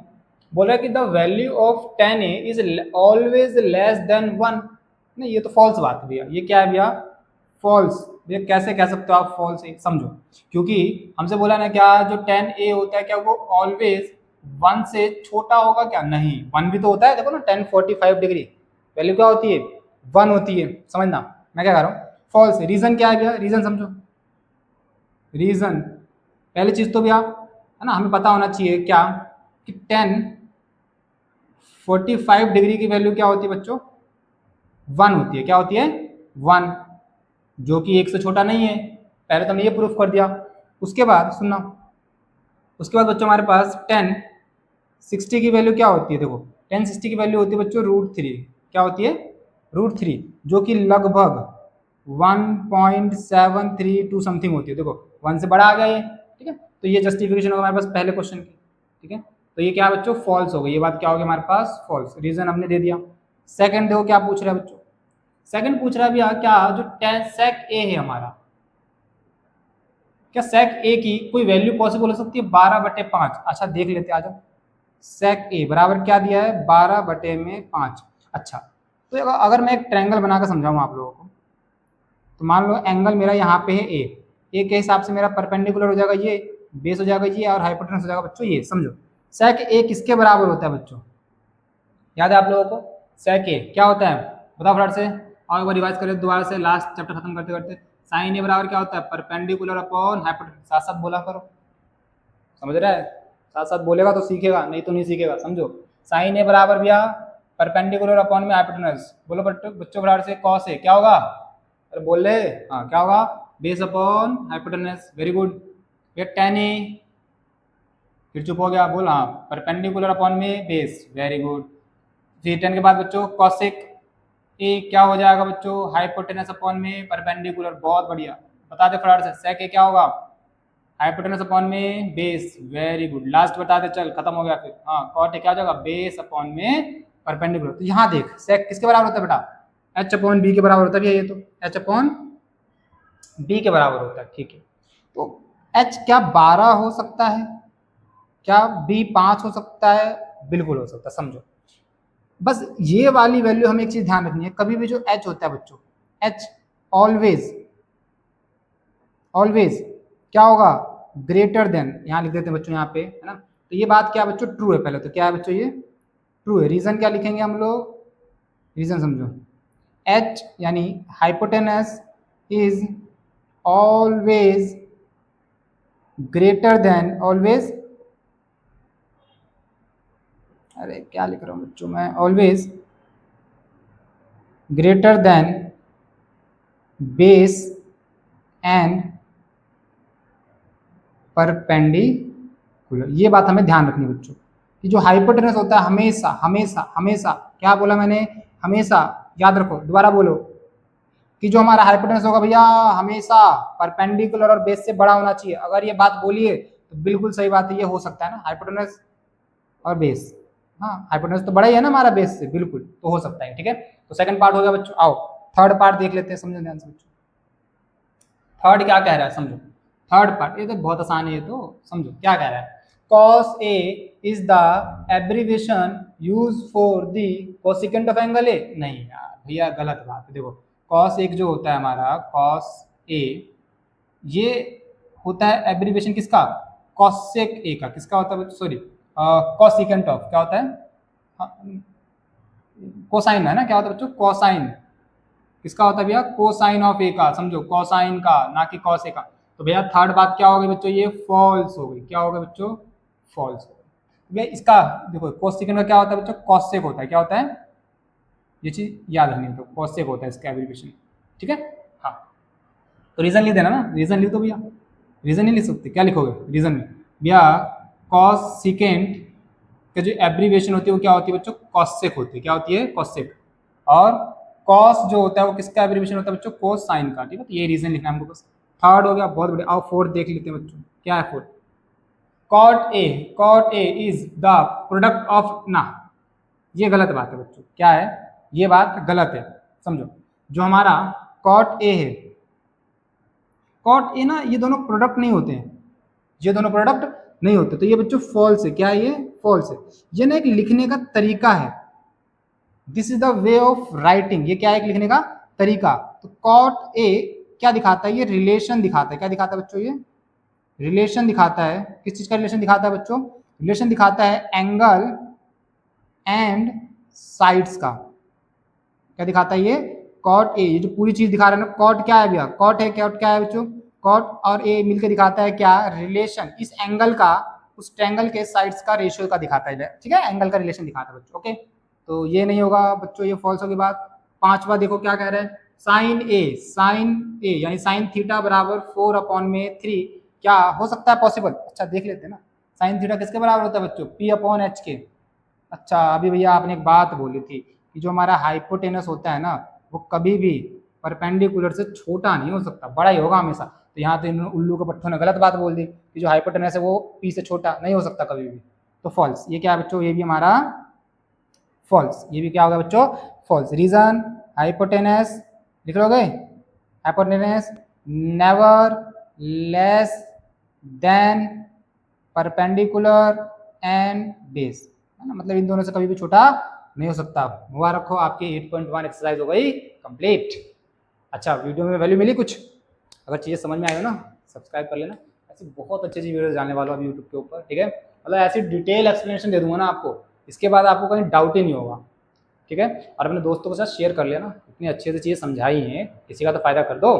A: बोला कि the value of 10a is always less than 1, नहीं ये तो फॉल्स बात है भैया, ये क्या है भैया फॉल्स, भैया कैसे कह सकते हो आप फॉल्स, समझो, क्योंकि हमसे बोला ना क्या जो 10a होता है क्या वो ऑलवेज 1 से छोटा होगा क्या, नहीं 1 भी तो होता है, देखो ना 1045 डिग्री वैल्यू क्या होती है 1 होती है, समझना मैं क्या कह रहा हूँ फॉल्स। रीजन क्या है भैया, रीजन समझो, रीजन पहली चीज तो भैया है ना हमें पता होना चाहिए क्या कि 1045 डिग्री की वैल्यू क्या होती है बच्चों 1 होती है, क्या होती है 1, जो कि 1 से छोटा नहीं है, पहले तो हमने ये प्रूफ कर दिया। उसके बाद सुनना, उसके बाद बच्चों हमारे पास 1060 की वैल्यू क्या होती है, देखो 1060 की वैल्यू होती है बच्चों √3, क्या होती है √3, जो कि लगभग 1.732 समथिंग होती है, देखो 1 से बड़ा आ गया ये, ठीक है। तो ये जस्टिफिकेशन होगा हमारे पास पहले क्वेश्चन की, ठीक है। तो ये क्या है बच्चों फॉल्स हो गई, ये बात क्या होगी हमारे पास फॉल्स, रीजन हमने दे दिया। सेकंड देखो क्या पूछ रहा है बच्चों, सेकंड पूछ रहा है भैया क्या जो सेक ए है हमारा, क्या सेक ए की कोई वैल्यू पॉसिबल हो सकती है 12/5, अच्छा देख लेते आ जाओ, सेक ए बराबर क्या दिया है 12/5, अच्छा तो अगर मैं एक ट्रायंगल बनाकर समझाऊँ आप लोगों को, तो मान लो एंगल मेरा यहाँ पे है ए के हिसाब से मेरा परपेंडिकुलर हो जाएगा ये, बेस हो जाएगा ये, और हाइपोटेनस हो जाएगा बच्चों ये, समझो। सेक ए किसके बराबर होता है बच्चों, याद है आप लोगों को सेक ए क्या होता है, बताओ फटाफट से, और एक बार रिवाइज करें दोबारा से लास्ट चैप्टर खत्म करते करते। साइन ए बराबर क्या होता है परपेंडिकुलर अपॉन हाइपोटेनस, साथ साथ बोला करो, समझ रहा है, साथ साथ बोलेगा तो सीखेगा, नहीं तो नहीं सीखेगा, समझो। साइन ए बराबर भैया परपेंडिकुलर अपॉन में हाइपोटेनस, बोलो बच्चों बराबर से कॉस ए क्या होगा, अरे बोल ले, हाँ क्या होगा base upon hypotenuse, very good. फिर tan ए, फिर चुप हो गया, बोल हाँ परपेंडिकुलर अपॉन में बेस, वेरी गुड। फिर 10 के बाद बच्चों कॉसेक ए क्या हो जाएगा बच्चों हाइपोटेनस अपॉन में परपेंडिकुलर, बहुत बढ़िया, बता दे फटाफट से सेक ए क्या होगा हाइपोटेनस अपॉन में बेस, वेरी गुड, लास्ट बता दे, चल खत्म हो गया फिर। हाँ कॉट ए क्या हो जाएगा, बेस अपॉन में परपेंडिकुलर। तो यहाँ देख सेक किसके बराबर होता है बेटा, एच अपॉन बी के बराबर होता है भैया, ये तो एच अपॉन बी के बराबर होता है, ठीक है। तो एच क्या 12 हो सकता है, क्या बी 5 हो सकता है, बिल्कुल हो सकता है, समझो। बस ये वाली वैल्यू हमें एक चीज ध्यान रखनी है, कभी भी जो एच होता है बच्चों, एच ऑलवेज ऑलवेज क्या होगा, ग्रेटर देन, यहाँ लिख देते हैं बच्चों यहाँ पे, है ना। तो ये बात क्या बच्चों, ट्रू है। पहले तो क्या है बच्चों, ये ट्रू है। रीजन क्या लिखेंगे हम लोग, रीजन समझो, एच यानी hypotenuse is always greater than, always, अरे क्या लिख रहा हूँ बच्चों मैं, always greater than base and perpendicular. ये बात हमें ध्यान रखनी है बच्चों कि जो हाइपोटेनस होता है हमेशा हमेशा हमेशा, क्या बोला मैंने, हमेशा, याद रखो, दोबारा बोलो, कि जो हमारा हाइपोटेनस होगा भैया हमेशा परपेंडिकुलर और बेस से बड़ा होना चाहिए। अगर ये बात बोलिए तो बिल्कुल सही बात है, ये हो सकता है ना हाइपोटेनस और बेस, हाँ हाइपोटेनस तो बड़ा ही है ना हमारा बेस से, बिल्कुल, तो हो सकता है, ठीक है। तो सेकंड पार्ट हो गया बच्चों। आओ थर्ड पार्ट देख लेते हैं, समझो ध्यान से बच्चों, थर्ड क्या कह रहा है समझो। थर्ड पार्ट ये तो बहुत आसान है, ये तो समझो क्या कह रहा है। cos A is the abbreviation used for the cosecant of angle A। नहीं यार भैया गलत बात है, देखो cos एक जो होता है हमारा cos A, ये होता है एब्रीविएशन किसका, cosec A का, किसका होता है, सॉरी cosecant of, क्या होता है, कोसाइन है ना, क्या होता है बच्चों, कोसाइन, किसका होता है भैया, कोसाइन ऑफ ए का, समझो कोसाइन का, ना कि कॉस ए का। तो भैया थर्ड बात क्या होगी बच्चों, ये फॉल्स हो गई, क्या होगा बच्चों, फॉल्स हो गई। भैया इसका देखो कोसेकंड का क्या होता है बच्चों, कॉसेक होता है, क्या होता है, ये चीज याद रखनी है, तो कॉसेक होता है इसका एब्रीविएशन, ठीक है। हाँ तो रीजन लिख देना ना, रीजन लिख दो भैया, रीजन नहीं लिख सकते, क्या लिखोगे रीजन में भैया, कॉसेकेंट का जो एब्रीविएशन होती है वो क्या होती है बच्चों, कॉसेक होती है, क्या होती है, कॉसेक। और कॉस जो होता है वो किसका एब्रीविएशन होता है बच्चों, कोस साइन का, ठीक है। तो ये रीजन लिखना है हमको बस। थर्ड हो गया, बहुत बढ़िया। आओ फोर्थ देख लेते हैं बच्चों, क्या है fourth, cot a is the product of, ना ये गलत बात है बच्चों, क्या है, ये बात गलत है, समझो। जो हमारा कॉट ए है, कॉट ए ना, ये दोनों प्रोडक्ट नहीं होते हैं, ये दोनों प्रोडक्ट नहीं होते, तो ये बच्चों फॉल्स है, क्या है ये, फॉल्स है। ये ना एक लिखने का तरीका है, this is the way of writing, ये क्या है, एक लिखने का तरीका। तो कॉट ए क्या दिखाता है, ये रिलेशन दिखाता है, क्या दिखाता है बच्चों, ये रिलेशन दिखाता है, किस चीज का रिलेशन दिखाता है बच्चों, रिलेशन दिखाता है एंगल एंड साइड्स का, क्या दिखाता है ये, कॉट ए, ये जो पूरी चीज दिखा रहा है ना, कॉट क्या है भैया, कॉट है, कॉट क्या है बच्चों, कॉट और ए मिलकर दिखाता है क्या, रिलेशन, इस एंगल का उस ट्रायंगल के साइड्स का रेशियो का दिखाता है, ठीक है, एंगल का रिलेशन दिखाता है बच्चों, ओके। तो ये नहीं होगा बच्चों, ये फॉल्स होगी बात। पांचवा देखो क्या कह रहा है, साइन ए यानी साइन थीटा बराबर 4/3, क्या हो सकता है पॉसिबल, अच्छा देख लेते हैं ना, साइन थीटा किसके बराबर होता है बच्चों, P/H के। अच्छा अभी भैया आपने एक बात बोली थी कि जो हमारा हाइपोटेनस होता है ना, वो कभी भी परपेंडिकुलर से छोटा नहीं हो सकता, बड़ा ही होगा हमेशा। तो यहाँ तो इन्होंने उल्लू के पट्टों ने गलत बात बोल दी कि जो हाइपोटेनस है वो पी से छोटा नहीं हो सकता कभी भी, तो फॉल्स। ये क्या है बच्चों, ये भी हमारा फॉल्स, ये भी क्या होगा बच्चों, फॉल्स। रीजन, हाइपोटेनस लिख लोगे, hypotenuse never less than perpendicular and base, है ना, मतलब इन दोनों से कभी भी छोटा नहीं हो सकता। मुबारक हो, आपकी 8.1 एक्सरसाइज हो गई कंप्लीट। अच्छा वीडियो में वैल्यू मिली कुछ, अगर चीज़ें समझ में आई हो ना, सब्सक्राइब कर लेना, ऐसी बहुत अच्छी अच्छी वीडियोस जानने वाला हूँ यूट्यूब के ऊपर, ठीक है। मतलब ऐसी डिटेल एक्सप्लेनेशन दे दूंगा ना आपको, इसके बाद आपको कहीं डाउट ही नहीं होगा, ठीक है। और अपने दोस्तों के साथ शेयर कर लेना, इतनी अच्छे से चीज़ें समझाई हैं, किसी का तो फायदा कर दो।